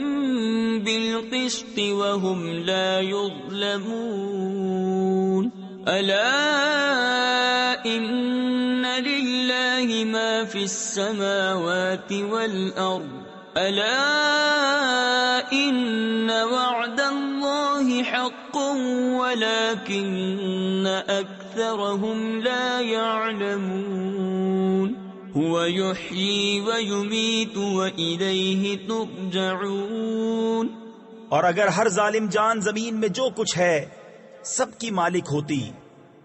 بِالْقِسْطِ وَهُمْ لَا يُظْلَمُونَ أَلَا إِنَّ لِلَّهِ مَا فِي السَّمَاوَاتِ وَالْأَرْضِ أَلَا إِنَّ وَعْدَ اللَّهِ حَقٌّ وَلَكِنَّ أَكْثَرَهُمْ لَا يَعْلَمُونَ هُوَ يُحْيِي وَيُمِيتُ وَإِلَيْهِ تُرْجَعُونَ۔ اور اگر ہر ظالم جان زمین میں جو کچھ ہے سب کی مالک ہوتی،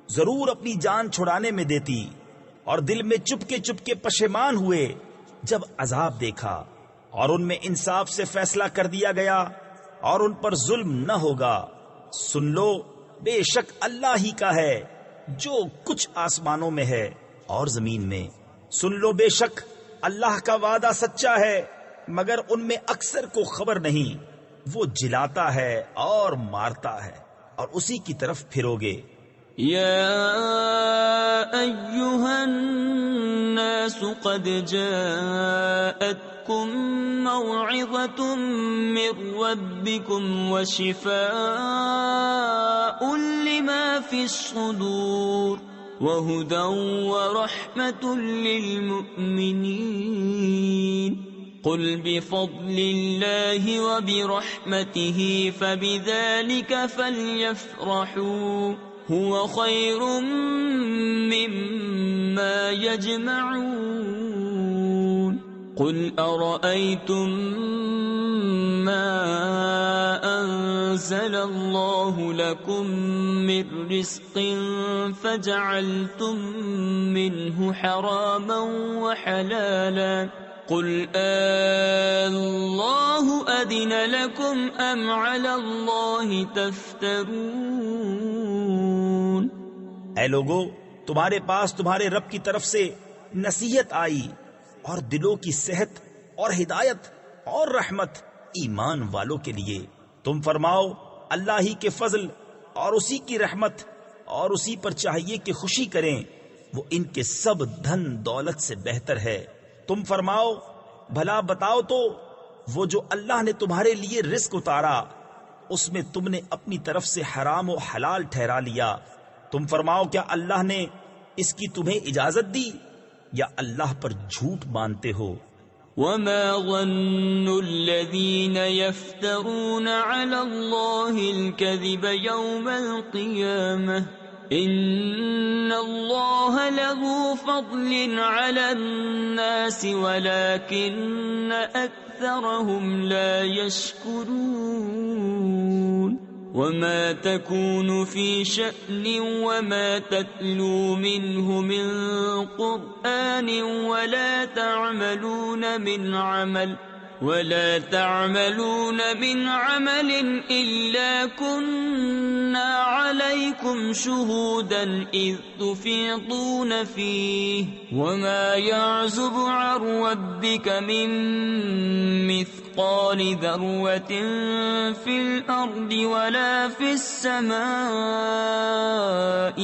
ضرور اپنی جان چھڑانے میں دیتی، اور دل میں چپکے پشیمان ہوئے جب عذاب دیکھا، اور ان میں انصاف سے فیصلہ کر دیا گیا اور ان پر ظلم نہ ہوگا۔ سن لو بے شک اللہ ہی کا ہے جو کچھ آسمانوں میں ہے اور زمین میں۔ سن لو بے شک اللہ کا وعدہ سچا ہے مگر ان میں اکثر کو خبر نہیں۔ وہ جلاتا ہے اور مارتا ہے اور اسی کی طرف پھرو گے۔ یا ایھا الناس قد جاءتکم موعظۃ من ربکم وشفاء لما فی الصدور وہدی ورحمۃ للمؤمنین قل بفضل اللہ وبرحمتہ فبذلک فلیفرحوا هو خیر مما یجمعون قل ارأیتم ما انزل اللہ لکم من رزق فجعلتم منه حراما وحلالا قل اللہ اذن لکم ام علی اللہ تفترون۔ اے لوگو تمہارے پاس تمہارے رب کی طرف سے نصیحت آئی اور دلوں کی صحت اور ہدایت اور رحمت ایمان والوں کے لیے۔ تم فرماؤ اللہ ہی کے فضل اور اسی کی رحمت اور اسی پر چاہیے کہ خوشی کریں، وہ ان کے سب دھن دولت سے بہتر ہے۔ تم فرماؤ بھلا بتاؤ تو وہ جو اللہ نے تمہارے لیے رزق اتارا اس میں تم نے اپنی طرف سے حرام و حلال ٹھہرا لیا، تم فرماؤ کیا اللہ نے اس کی تمہیں اجازت دی یا اللہ پر جھوٹ باندھتے ہو؟ وما ظن الذين يفترون على الله الكذب يوم القيامة إن الله له فضل على الناس ولكن أكثرهم لا يشكرون وما تكون في شأن وما تتلو منه من قرآن ولا تعملون من عمل إلا كنا عليكم شهودا إذ تفيضون فيه وما يعزب عن ربك من مثقال ذرة في الأرض ولا في السماء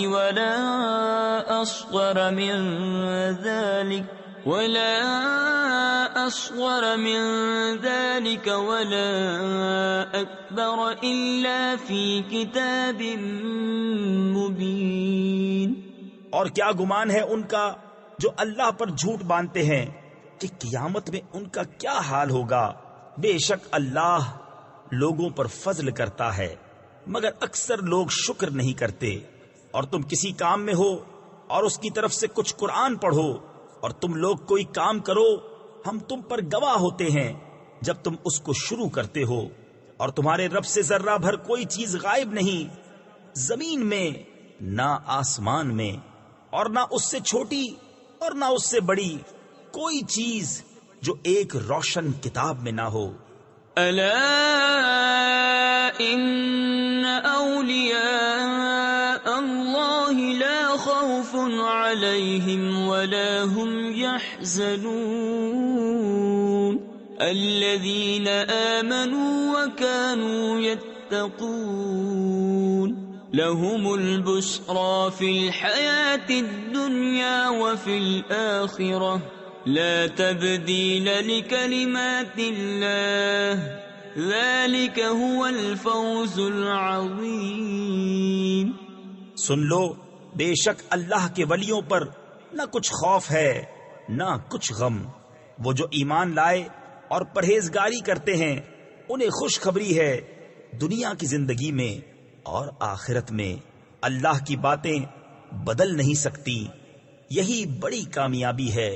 ولا أصغر من ذلك ولا أكبر إلا في كتاب مبين۔ اور کیا گمان ہے ان کا جو اللہ پر جھوٹ باندھتے ہیں کہ قیامت میں ان کا کیا حال ہوگا؟ بے شک اللہ لوگوں پر فضل کرتا ہے مگر اکثر لوگ شکر نہیں کرتے۔ اور تم کسی کام میں ہو اور اس کی طرف سے کچھ قرآن پڑھو اور تم لوگ کوئی کام کرو، ہم تم پر گواہ ہوتے ہیں جب تم اس کو شروع کرتے ہو، اور تمہارے رب سے ذرہ بھر کوئی چیز غائب نہیں، زمین میں نہ آسمان میں، اور نہ اس سے چھوٹی اور نہ اس سے بڑی کوئی چیز جو ایک روشن کتاب میں نہ ہو۔ الا ان اولیاء اللہ لا خوف علیہم ولا هم يحزنون الذین آمنوا وكانوا يتقون لهم البشرى في الحياة الدنيا وفي الآخرة لا تبديل لكلمات الله ذلك هو الفوز العظيم۔ سن لو، بے شک اللہ کے ولیوں پر نہ کچھ خوف ہے نہ کچھ غم۔ وہ جو ایمان لائے اور پرہیزگاری کرتے ہیں انہیں خوشخبری ہے دنیا کی زندگی میں اور آخرت میں۔ اللہ کی باتیں بدل نہیں سکتی، یہی بڑی کامیابی ہے۔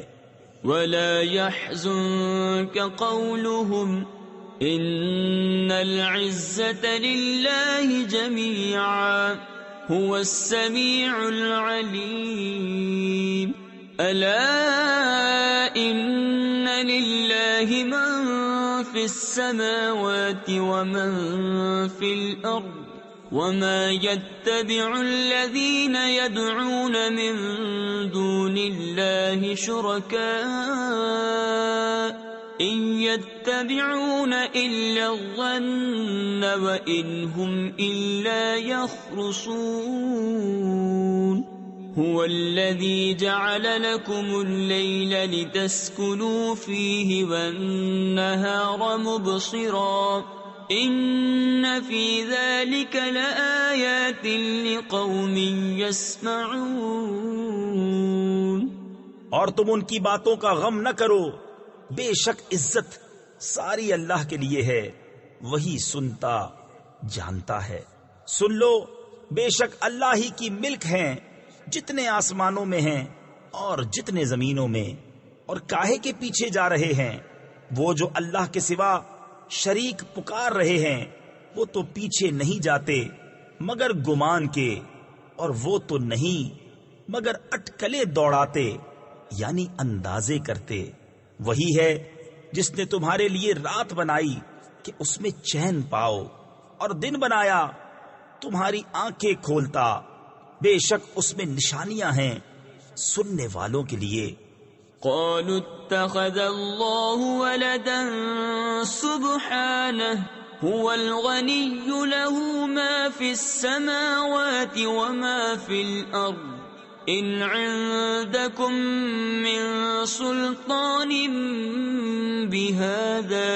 ولا يحزنك قولهم ان العزة لله جميعا هو السميع العليم الا ان لله من في السماوات ومن في الارض وما يتبع الذين يدعون من دون الله شركاء إن يتبعون إلا الظن وإن هم إلا يخرصون هو الذي جعل لكم الليل لتسكنوا فيه والنهار مبصرا ان فی ذلک لآیات لقوم یسمعون۔ اور تم ان کی باتوں کا غم نہ کرو، بے شک عزت ساری اللہ کے لیے ہے، وہی سنتا جانتا ہے۔ سن لو، بے شک اللہ ہی کی ملک ہیں جتنے آسمانوں میں ہیں اور جتنے زمینوں میں، اور کاہے کے پیچھے جا رہے ہیں؟ وہ جو اللہ کے سوا شریک پکار رہے ہیں وہ تو پیچھے نہیں جاتے مگر گمان کے، اور وہ تو نہیں مگر اٹکلے دوڑاتے یعنی اندازے کرتے۔ وہی ہے جس نے تمہارے لیے رات بنائی کہ اس میں چین پاؤ، اور دن بنایا تمہاری آنکھیں کھولتا، بے شک اس میں نشانیاں ہیں سننے والوں کے لیے۔ قالوا اتخذ الله ولدا سبحانه هو الغني له ما في السماوات وما في الأرض إن عندكم من سلطان بهذا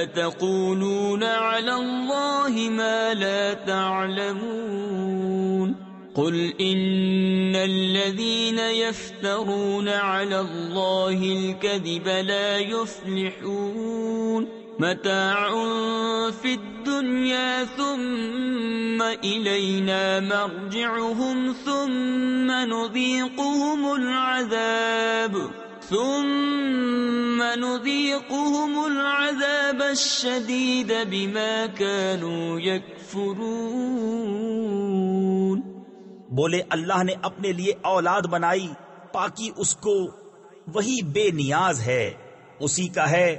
أتقولون على الله ما لا تعلمون قل إن الذين يفترون على الله الكذب لا يفلحون متاع في الدنيا ثم إلينا مرجعهم ثم نذيقهم العذاب الشديد بما كانوا يكفرون۔ بولے اللہ نے اپنے لیے اولاد بنائی، پاکی اس کو، وہی بے نیاز ہے، اسی کا ہے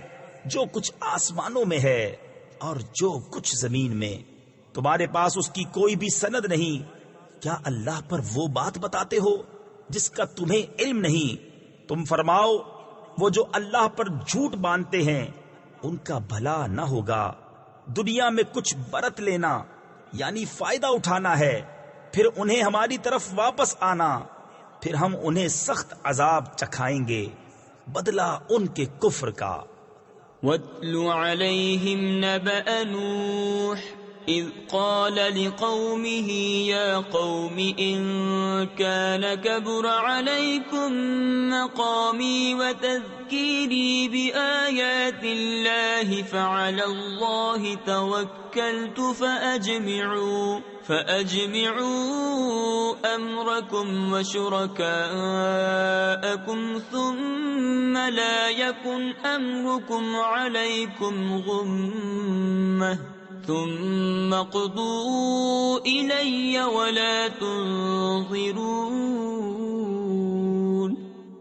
جو کچھ آسمانوں میں ہے اور جو کچھ زمین میں۔ تمہارے پاس اس کی کوئی بھی سند نہیں، کیا اللہ پر وہ بات بتاتے ہو جس کا تمہیں علم نہیں؟ تم فرماؤ، وہ جو اللہ پر جھوٹ باندھتے ہیں ان کا بھلا نہ ہوگا۔ دنیا میں کچھ برت لینا یعنی فائدہ اٹھانا ہے، پھر انہیں ہماری طرف واپس آنا، پھر ہم انہیں سخت عذاب چکھائیں گے بدلہ ان کے کفر کا۔ وَاتْلُ عَلَيْهِمْ نَبَأَ نُوحٍ إِذْ قَالَ لِقَوْمِهِ يَا قَوْمِ إِن كَانَ كَبُرَ عَلَيْكُمْ مَقَامِي وَتَذْكِيرِي بِآيَاتِ اللَّهِ فَعَلَى اللَّهِ تَوَكَّلْتُ فَأَجْمِعُوا أَمْرَكُمْ وَشُرَكَاءَكُمْ ثُمَّ لَا يَكُنْ أَمْرُكُمْ عَلَيْكُمْ غُمَّةً ثُمَّ اقْضُوا إِلَيَّ وَلَا تُنظِرُونِ۔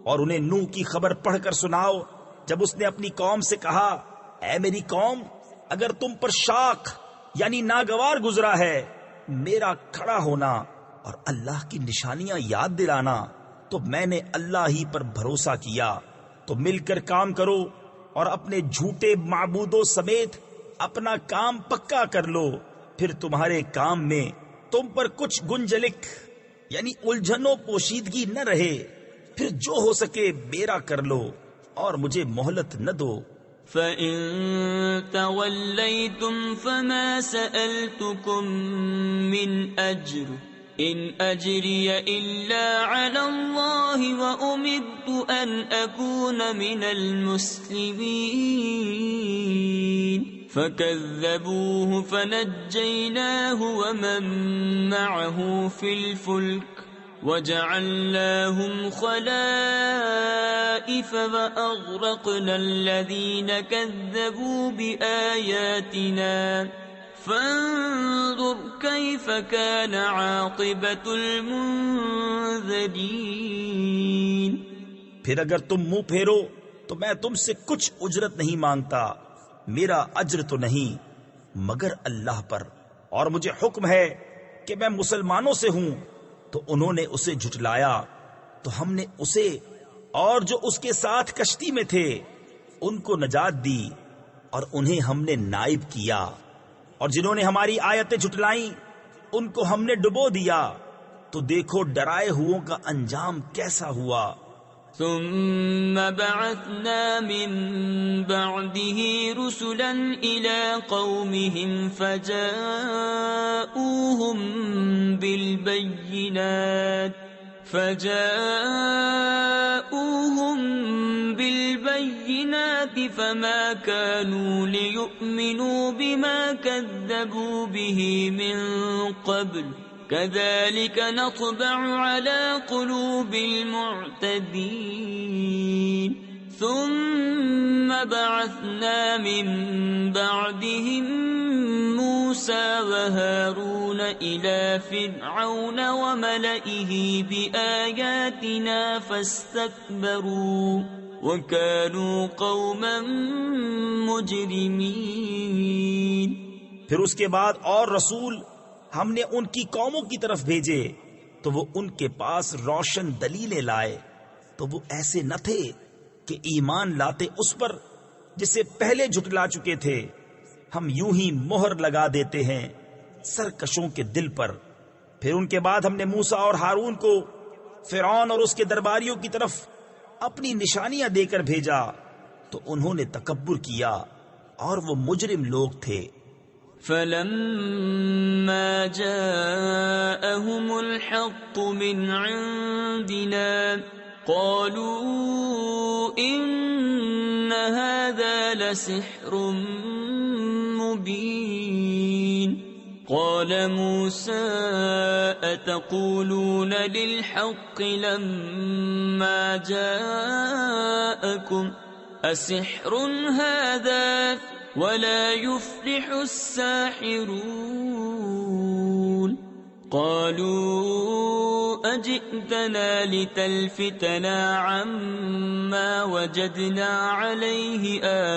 اور انہیں نوح کی خبر پڑھ کر سناؤ جب اس نے اپنی قوم سے کہا، اے میری قوم، اگر تم پر شاق یعنی ناگوار گزرا ہے میرا کھڑا ہونا اور اللہ کی نشانیاں یاد دلانا، تو میں نے اللہ ہی پر بھروسہ کیا، تو مل کر کام کرو اور اپنے جھوٹے معبودوں سمیت اپنا کام پکا کر لو، پھر تمہارے کام میں تم پر کچھ گنجلک یعنی الجھن و پوشیدگی نہ رہے، پھر جو ہو سکے میرا کر لو اور مجھے مہلت نہ دو۔ فَإِن تَوَلَّيْتُمْ فَمَا سَأَلْتُكُم مِّنْ أَجْرٍ إِنْ أَجْرِيَ إِلَّا عَلَى اللَّهِ وَأُمِرْتُ أَنْ أَكُونَ مِنَ الْمُسْلِمِينَ فَكَذَّبُوهُ فَنَجَّيْنَاهُ وَمَن مَّعَهُ فِي الْفُلْكِ وَجَعَلْنَاهُمْ خَلَائِفَ وَأَغْرَقْنَا الَّذِينَ كَذَّبُوا بِآيَاتِنَا فَانظُرْ كَيْفَ كَانَ عَاقِبَةُ الْمُنذَرِينَ۔ پھر اگر تم منہ پھیرو تو میں تم سے کچھ اجرت نہیں مانگتا، میرا اجر تو نہیں مگر اللہ پر، اور مجھے حکم ہے کہ میں مسلمانوں سے ہوں۔ تو انہوں نے اسے جھٹلایا تو ہم نے اسے اور جو اس کے ساتھ کشتی میں تھے ان کو نجات دی اور انہیں ہم نے نائب کیا، اور جنہوں نے ہماری آیتیں جھٹلائیں ان کو ہم نے ڈبو دیا، تو دیکھو ڈرائے ہووں کا انجام کیسا ہوا۔ ثم بعثنا من بعده رسلا إلى قومهم فجاءوهم بالبينات فما كانوا ليؤمنوا بما كذبوا به من قبل كذلك نطبع على قلوب المعتدين ثم بعثنا من بعدهم موسى وهارون إلى فرعون وملئه بآياتنا فاستكبروا وكانوا قوما مجرمين۔ پھر اس کے بعد اور رسول ہم نے ان کی قوموں کی طرف بھیجے تو وہ ان کے پاس روشن دلیلیں لائے، تو وہ ایسے نہ تھے کہ ایمان لاتے اس پر جسے پہلے جھٹلا چکے تھے۔ ہم یوں ہی مہر لگا دیتے ہیں سرکشوں کے دل پر۔ پھر ان کے بعد ہم نے موسیٰ اور ہارون کو فرعون اور اس کے درباریوں کی طرف اپنی نشانیاں دے کر بھیجا، تو انہوں نے تکبر کیا اور وہ مجرم لوگ تھے۔ فَلَمَّا جَاءَهُمُ الْحَقُّ مِنْ عِنْدِنَا قَالُوا إِنَّ هَذَا لَسِحْرٌ مُبِينٌ۔ قَالَ مُوسَىٰ أَتَقُولُونَ لِلْحَقِّ لَمَّا جَاءَكُمْ أَسِحْرٌ هَذَا وَلَا يُفْلِحُ السَّاحِرُونَ۔ قَالُوا أَجِئْتَنَا لِتَلْفِتَنَا عَمَّا وَجَدْنَا عَلَيْهِ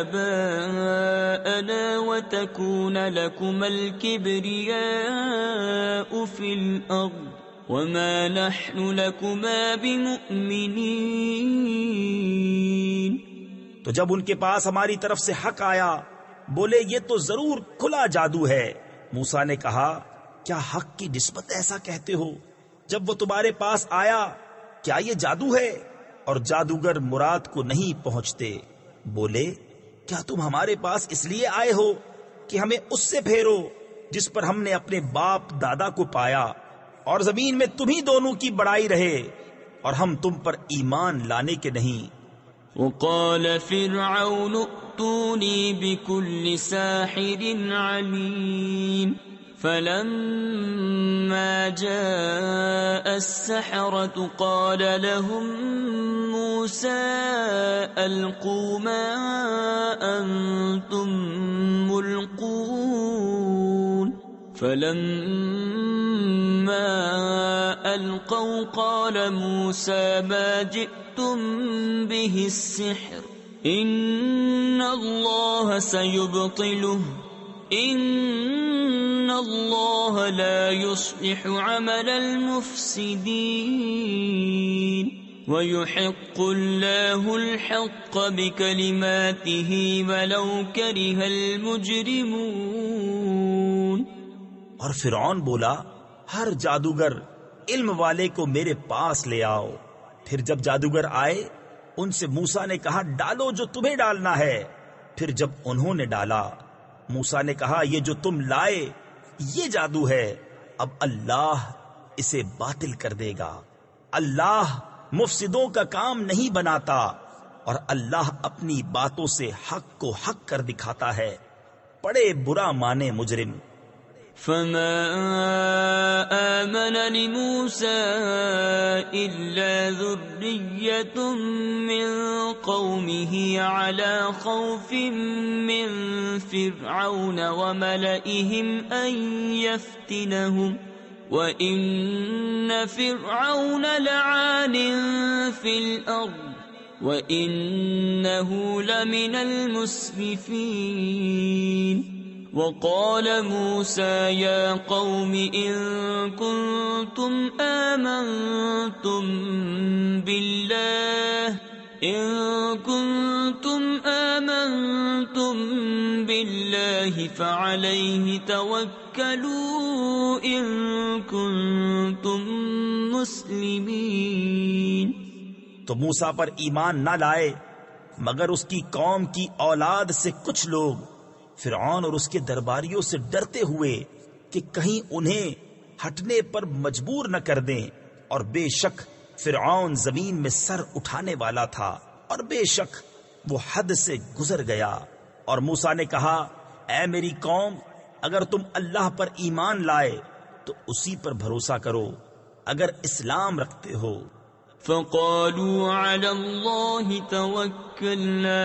آبَاءَنَا وَتَكُونَ لَكُمَا الْكِبْرِيَاءُ فِي الْأَرْضِ وَمَا نَحْنُ لَكُمَا بِمُؤْمِنِينَ۔ تو جب ان کے پاس ہماری طرف سے حق آیا بولے یہ تو ضرور کھلا جادو ہے۔ موسیٰ نے کہا کیا حق کی نسبت ایسا کہتے ہو؟ جب وہ تمہارے پاس آیا کیا یہ جادو ہے؟ اور جادوگر مراد کو نہیں پہنچتے۔ بولے کیا تم ہمارے پاس اس لیے آئے ہو کہ ہمیں اس سے پھیرو جس پر ہم نے اپنے باپ دادا کو پایا، اور زمین میں تمہیں دونوں کی بڑائی رہے اور ہم تم پر ایمان لانے کے نہیں۔ وقال فرعون ائتوني بكل ساحر عليم فلما جاء السحرة قال لهم موسى ألقوا ما أنتم ملقون فلما ألقوا قال موسى ما جئتم به السحر إن الله سيبطله إن الله لا يصلح عمل المفسدين ويحق الله الحق بكلماته ولو كره المجرمون. اور فرعون بولا ہر جادوگر علم والے کو میرے پاس لے آؤ. پھر جب جادوگر آئے ان سے موسیٰ نے کہا ڈالو جو تمہیں ڈالنا ہے. پھر جب انہوں نے ڈالا موسیٰ نے کہا یہ جو تم لائے یہ جادو ہے، اب اللہ اسے باطل کر دے گا. اللہ مفسدوں کا کام نہیں بناتا اور اللہ اپنی باتوں سے حق کو حق کر دکھاتا ہے. بڑے برا مانے مجرم. فما آمن لموسى إلا ذرية من قومه على خوف من فرعون وملئهم أن يفتنهم وَإِنَّ فِرْعَوْنَ لَعَالٍ فِي الْأَرْضِ وَإِنَّهُ لَمِنَ الْمُسْرِفِينَ. وَقَالَ مُوسَى يَا قَوْمِ إِن كُنتُمْ آمَنتُم بالله فعليه توكلوا إن كنتم مسلمين. تو موسیٰ پر ایمان نہ لائے مگر اس کی قوم کی اولاد سے کچھ لوگ فرعون اور اس کے درباریوں سے ڈرتے ہوئے کہ کہیں انہیں ہٹنے پر مجبور نہ کر دیں. اور بے شک فرعون زمین میں سر اٹھانے والا تھا اور بے شک وہ حد سے گزر گیا. اور موسیٰ نے کہا اے میری قوم اگر تم اللہ پر ایمان لائے تو اسی پر بھروسہ کرو اگر اسلام رکھتے ہو. فقالوا على الله توكلنا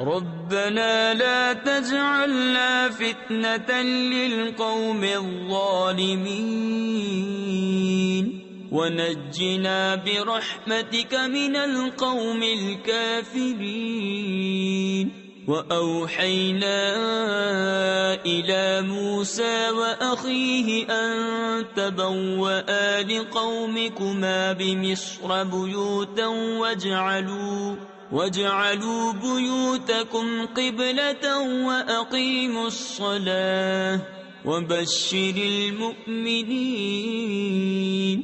ربنا لا تجعلنا فتنة للقوم الظالمين ونجنا برحمتك من القوم الكافرين. وأوحينا إلى موسى وأخيه أن تبوأ لقومكما بمصر بيوتا واجعلوا بيوتكم قبلة وأقيموا الصلاة وبشر المؤمنين.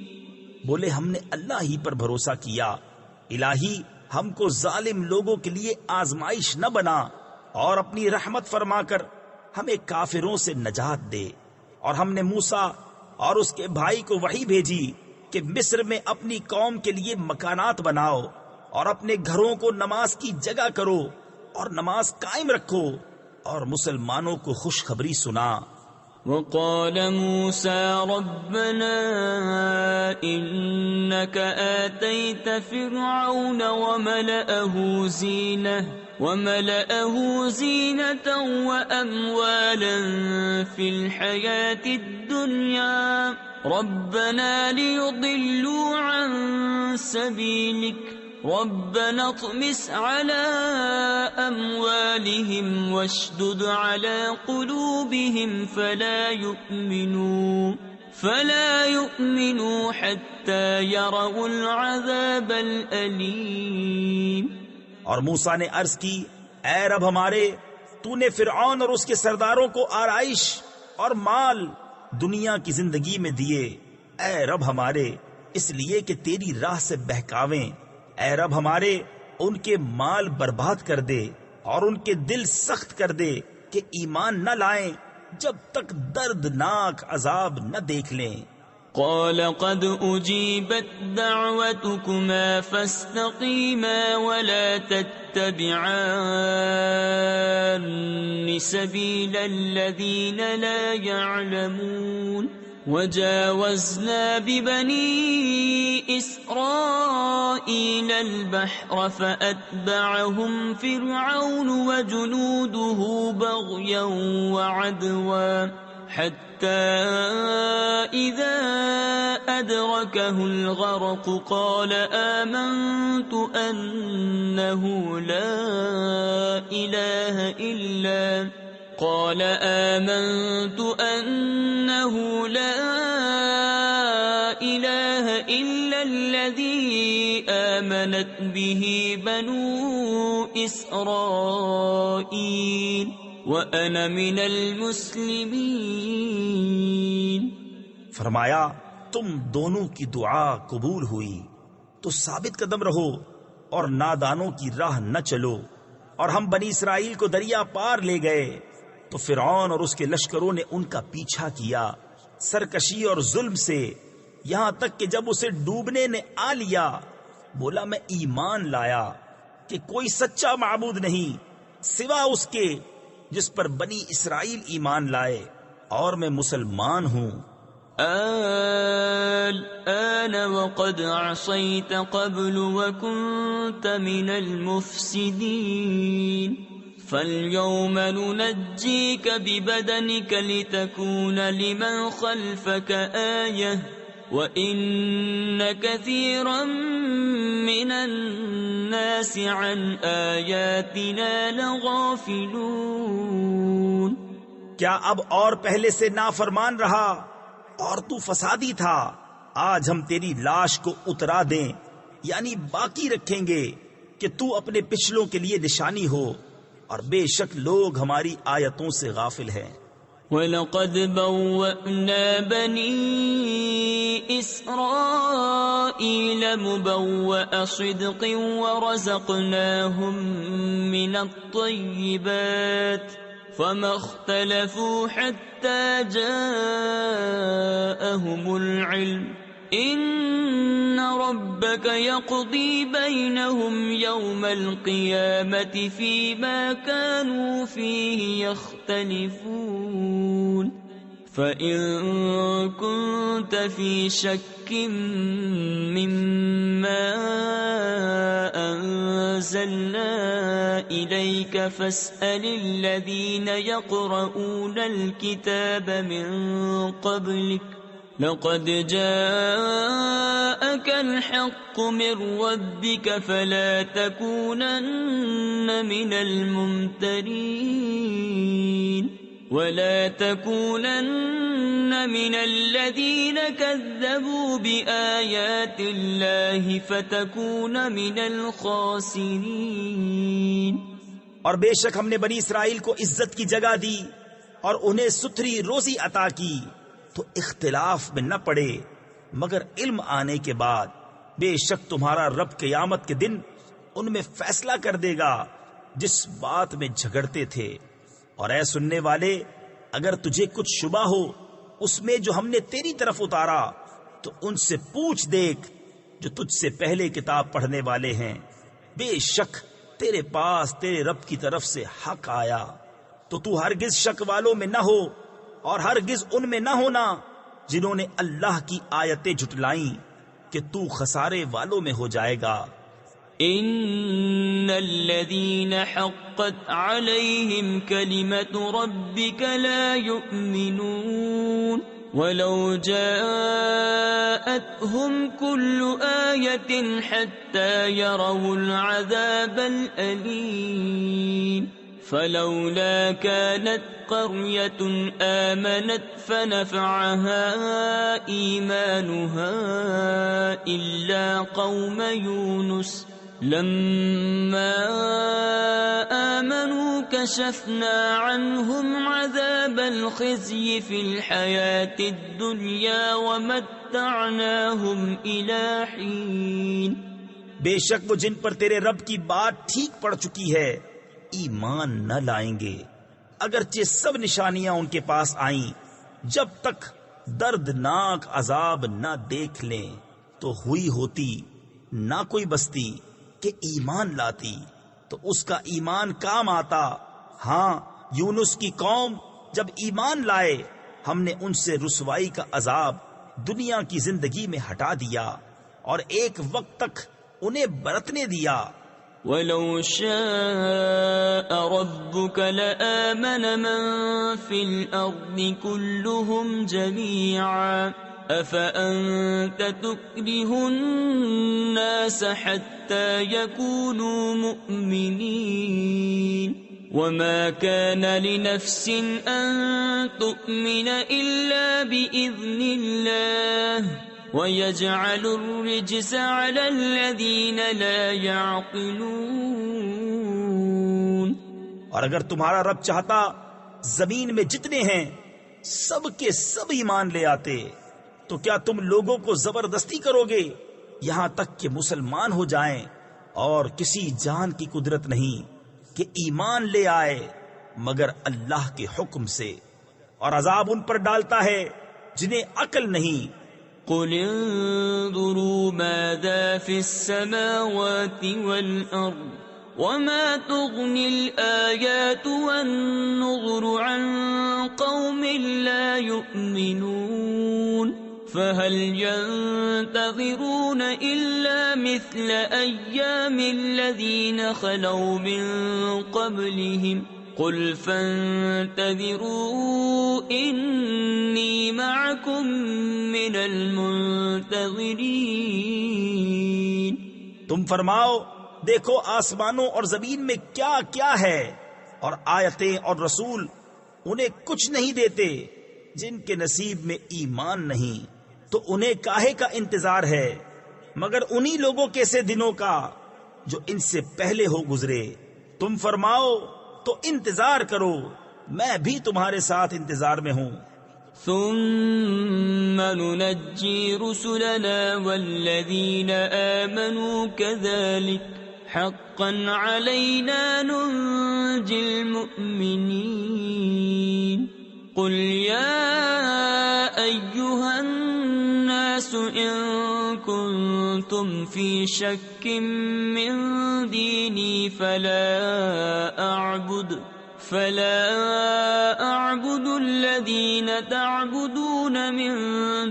بولے ہم نے اللہ ہی پر بھروسہ کیا، الہی ہم کو ظالم لوگوں کے لیے آزمائش نہ بنا اور اپنی رحمت فرما کر ہمیں کافروں سے نجات دے. اور ہم نے موسیٰ اور اس کے بھائی کو وحی بھیجی کہ مصر میں اپنی قوم کے لیے مکانات بناؤ اور اپنے گھروں کو نماز کی جگہ کرو اور نماز قائم رکھو اور مسلمانوں کو خوشخبری سنا. وقال موسى ربنا إنك آتيت فرعون وملأه زينة وأموالا في الحياة الدنيا ربنا ليضلوا عن سبيلك ربنا اطمس على أموالهم واشدد على قلوبهم فلا يؤمنوا حتى يروا العذاب الأليم. اور موسیٰ نے عرض کی اے رب ہمارے تو نے فرعون اور اس کے سرداروں کو آرائش اور مال دنیا کی زندگی میں دیے، اے رب ہمارے اس لیے کہ تیری راہ سے بہکاویں. اے رب ہمارے ان کے مال برباد کر دے اور ان کے دل سخت کر دے کہ ایمان نہ لائیں جب تک دردناک عذاب نہ دیکھ لیں. قال قد أجيبت دعوتكما فاستقيما ولا تتبعان سبيل الذين لا يعلمون. وجاوزنا ببني إسرائيل البحر فأتبعهم فرعون وجنوده بغيا وعدوا حتى إذا أدركه الغرق قال آمنت أنه لا إله إلا الذي آمنت به بنو إسرائيل وأنا من المسلمين۔ فرمایا تم دونوں کی دعا قبول ہوئی تو ثابت قدم رہو اور نادانوں کی راہ نہ چلو۔ اور ہم بنی اسرائیل کو دریا پار لے گئے تو فرعون اور اس کے لشکروں نے ان کا پیچھا کیا سرکشی اور ظلم سے، یہاں تک کہ جب اسے ڈوبنے نے آ لیا بولا میں ایمان لایا کہ کوئی سچا معبود نہیں سوا اس کے جس پر بنی اسرائیل ایمان لائے، اور میں مسلمان ہوں۔ الآن وقد عصيت قبل وكنت من المفسدين فاليوم ننجيك ببدنك لتكون لمن خلفك آية وإن كثيرا من الناس عن آياتنا لغافلون۔ کیا اب اور پہلے سے نافرمان رہا اور تو فسادی تھا؟ آج ہم تیری لاش کو اترا دیں، یعنی باقی رکھیں گے کہ تو اپنے پچھلوں کے لیے نشانی ہو، اور بے شک لوگ ہماری آیتوں سے غافل ہیں۔ وَلَقَدْ بَوَّأْنَا بَنِي إِسْرَائِيلَ مُبَوَّأَ صِدْقٍ وَرَزَقْنَاهُمْ مِنَ الطَّيِّبَاتِ فَمَا اخْتَلَفُوا حَتَّى جَاءَهُمُ الْعِلْمُ إِنَّ رَبَّكَ يَقْضِي بَيْنَهُمْ يَوْمَ الْقِيَامَةِ فِيمَا كَانُوا فِيهِ يَخْتَلِفُونَ فَإِن كُنتَ فِي شَكٍّ مِّمَّا أَنزَلْنَا إِلَيْكَ فَاسْأَلِ الَّذِينَ يَقْرَؤُونَ الْكِتَابَ مِن قَبْلِكَ لَقَدْ جَاءَكَ الْحَقُّ مِن رَّبِّكَ فَلَا تَكُونَنَّ مِنَ الْمُمْتَرِينَ وَلَا تَكُونَنَّ مِنَ الَّذِينَ كَذَّبُوا بِآيَاتِ اللَّهِ فَتَكُونَ مِنَ الْخَاسِرِينَ۔ اور بے شک ہم نے بنی اسرائیل کو عزت کی جگہ دی اور انہیں ستھری روزی عطا کی تو اختلاف میں نہ پڑے، مگر علم آنے کے بعد بے شک تمہارا رب قیامت کے دن ان میں فیصلہ کر دے گا جس بات میں جھگڑتے تھے۔ اور اے سننے والے، اگر تجھے کچھ شبہ ہو اس میں جو ہم نے تیری طرف اتارا تو ان سے پوچھ دیکھ جو تجھ سے پہلے کتاب پڑھنے والے ہیں، بے شک تیرے پاس تیرے رب کی طرف سے حق آیا، تو تو ہرگز شک والوں میں نہ ہو اور ہرگز ان میں نہ ہونا جنہوں نے اللہ کی آیتیں جھٹلائیں کہ تو خسارے والوں میں ہو جائے گا۔ ان الذين حقت عليهم كلمة ربك لا يؤمنون ولو جاءتهم كل آية حتى يروا العذاب الأليم فلولا كانت قرية آمنت فنفعها إيمانها إلا قوم يونس لما آمنوا كشفنا عنهم عذاب الخزي في الحياة الدنيا ومتعناهم إلى حين۔ بے شک وہ جن پر تیرے رب کی بات ٹھیک پڑ چکی ہے ایمان نہ لائیں گے، اگرچہ سب نشانیاں ان کے پاس آئیں، جب تک دردناک عذاب نہ دیکھ لیں تو ہوئی ہوتی نہ کوئی بستی کہ ایمان لاتی تو اس کا ایمان کام آتا۔ ہاں، یونس کی قوم جب ایمان لائے ہم نے ان سے رسوائی کا عذاب دنیا کی زندگی میں ہٹا دیا اور ایک وقت تک انہیں برتنے دیا، وَلَوْ شَاءَ رَبُّكَ لَآمَنَ مَن فِي الْأَرْضِ كُلُّهُمْ جَمِيعًا أَفَأَنْتَ تُكْرِهُ النَّاسَ حَتَّى يَكُونُوا مُؤْمِنِينَ وَمَا كَانَ لِنَفْسٍ أَن تُؤْمِنَ إِلَّا بِإِذْنِ اللَّهِ وَيَجْعَلُ الرِّجْسَ عَلَى الَّذِينَ لَا يَعْقِلُونَ۔ اور اگر تمہارا رب چاہتا زمین میں جتنے ہیں سب کے سب ایمان لے آتے، تو کیا تم لوگوں کو زبردستی کرو گے یہاں تک کہ مسلمان ہو جائیں؟ اور کسی جان کی قدرت نہیں کہ ایمان لے آئے مگر اللہ کے حکم سے، اور عذاب ان پر ڈالتا ہے جنہیں عقل نہیں۔ قُلِ انظُرُوا مَاذَا فِي السَّمَاوَاتِ وَالْأَرْضِ وَمَا تُغْنِي الْآيَاتُ وَالنُّذُرُ عَن قَوْمٍ لَّا يُؤْمِنُونَ فَهَلْ يَنتَظِرُونَ إِلَّا مِثْلَ أَيَّامِ الَّذِينَ خَلَوْا مِن قَبْلِهِمْ قُلْ فَانتَظِرُوا إِنِّي مَعَكُم مِّنَ الْمُنتَظِرِينَ۔ تم فرماؤ دیکھو آسمانوں اور زمین میں کیا کیا ہے، اور آیتیں اور رسول انہیں کچھ نہیں دیتے۔ جن کے نصیب میں ایمان نہیں تو انہیں کاہے کا انتظار ہے، مگر انہی لوگوں کے سے دنوں کا جو ان سے پہلے ہو گزرے۔ تم فرماؤ تو انتظار کرو، میں بھی تمہارے ساتھ انتظار میں ہوں۔ ثم ننجي رسلنا والذين آمنوا كذلك حقا علينا ننجي المؤمنين قل يا أيها الناس إن كنتم في شك من ديني فلا أعبد الذين تعبدون من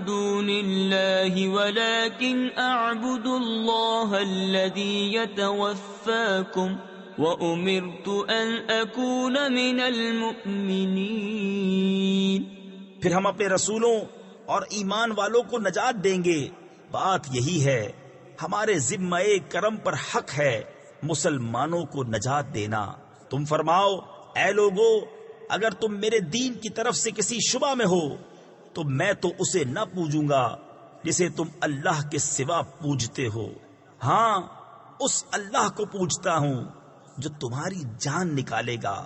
دون الله ولكن أعبد الله الذي يتوفاكم وأمرت أن أكون من المؤمنين۔ پھر ہم اپنے رسولوں اور ایمان والوں کو نجات دیں گے، بات یہی ہے، ہمارے ذمہ کرم پر حق ہے مسلمانوں کو نجات دینا۔ تم فرماؤ اے لوگو، اگر تم میرے دین کی طرف سے کسی شبہ میں ہو تو میں تو اسے نہ پوجوں گا جسے تم اللہ کے سوا پوجتے ہو، ہاں اس اللہ کو پوجتا ہوں جو تمہاری جان نکالے گا،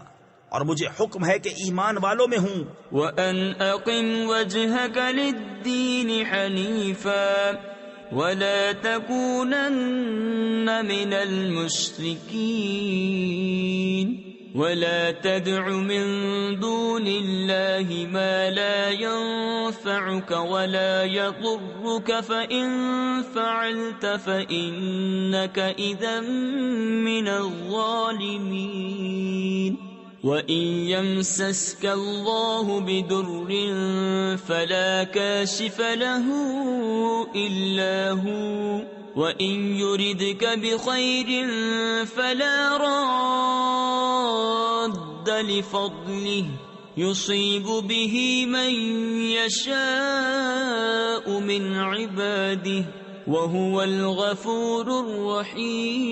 اور مجھے حکم ہے کہ ایمان والوں میں ہوں۔ وَأَنْ أَقِمْ وَجْهَكَ لِلدِّينِ حَنِيفًا وَلَا تَكُونَنَّ مِنَ الْمُشْرِكِينَ وَلَا تَدْعُ مِن دُونِ اللَّهِ مَا لَا يَنفَعُكَ وَلَا يَضُرُّكَ فَإِن فَعَلْتَ فَإِنَّكَ إِذًا مِّنَ الظَّالِمِينَ وَإِن يَمْسَسْكَ اللَّهُ بِضُرٍّ فَلَا كَاشِفَ لَهُ إِلَّا هُوَ وَإِن يُرِدْكَ بِخَيْرٍ فَلَا رَادَّ لِفَضْلِهِ يُصِيبُ بِهِ مَن يَشَاءُ مِنْ عِبَادِهِ وَهُوَ الْغَفُورُ الرَّحِيمُ۔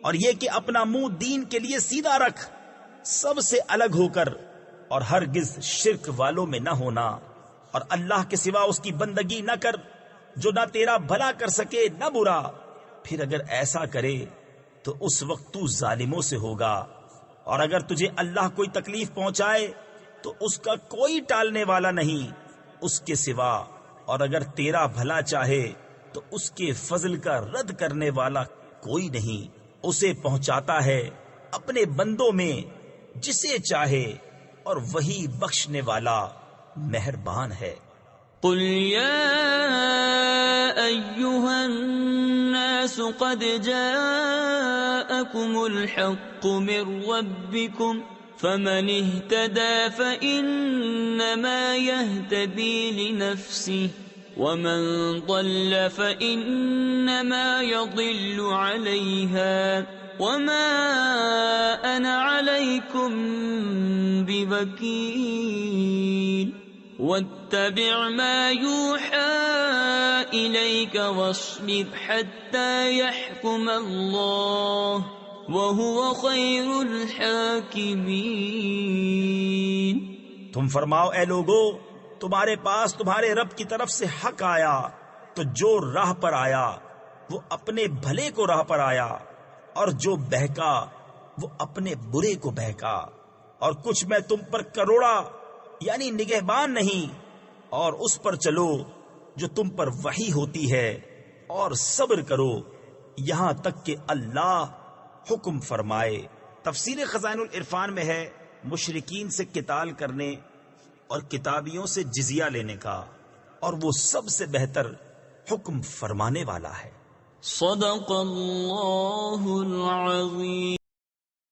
اور یہ کہ اپنا منہ دین کے لیے سیدھا رکھ، سب سے الگ ہو کر، اور ہرگز شرک والوں میں نہ ہونا، اور اللہ کے سوا اس کی بندگی نہ کر جو نہ تیرا بھلا کر سکے نہ برا۔ پھر اگر ایسا کرے تو اس وقت تو ظالموں سے ہوگا، اور اگر تجھے اللہ کوئی تکلیف پہنچائے تو اس کا کوئی ٹالنے والا نہیں اس کے سوا، اور اگر تیرا بھلا چاہے تو اس کے فضل کا رد کرنے والا کوئی نہیں، اسے پہنچاتا ہے اپنے بندوں میں جسے چاہے، اور وہی بخشنے والا مہربان ہے۔ قل يا أيها الناس قد جاءكم الحق من ربكم فمن اهتدى فإنما يهتدي لنفسه ومن ضل فإنما يضل عليها وما أنا عليكم بوكيل واتبع ما يوحى إليك واصبر حتى يحكم الله وهو خير الحاكمين۔ تم فرماؤ اے لوگو، تمہارے پاس تمہارے رب کی طرف سے حق آیا تو جو راہ پر آیا وہ اپنے بھلے کو راہ پر آیا، اور جو بہکا وہ اپنے برے کو بہکا، اور کچھ میں تم پر کروڑا یعنی نگہبان نہیں، اور اس پر چلو جو تم پر وحی ہوتی ہے، اور صبر کرو یہاں تک کہ اللہ حکم فرمائے۔ تفسیر خزائن العرفان میں ہے مشرکین سے قتال کرنے اور کتابیوں سے جزیہ لینے کا، اور وہ سب سے بہتر حکم فرمانے والا ہے۔ صدق اللہ العظیم۔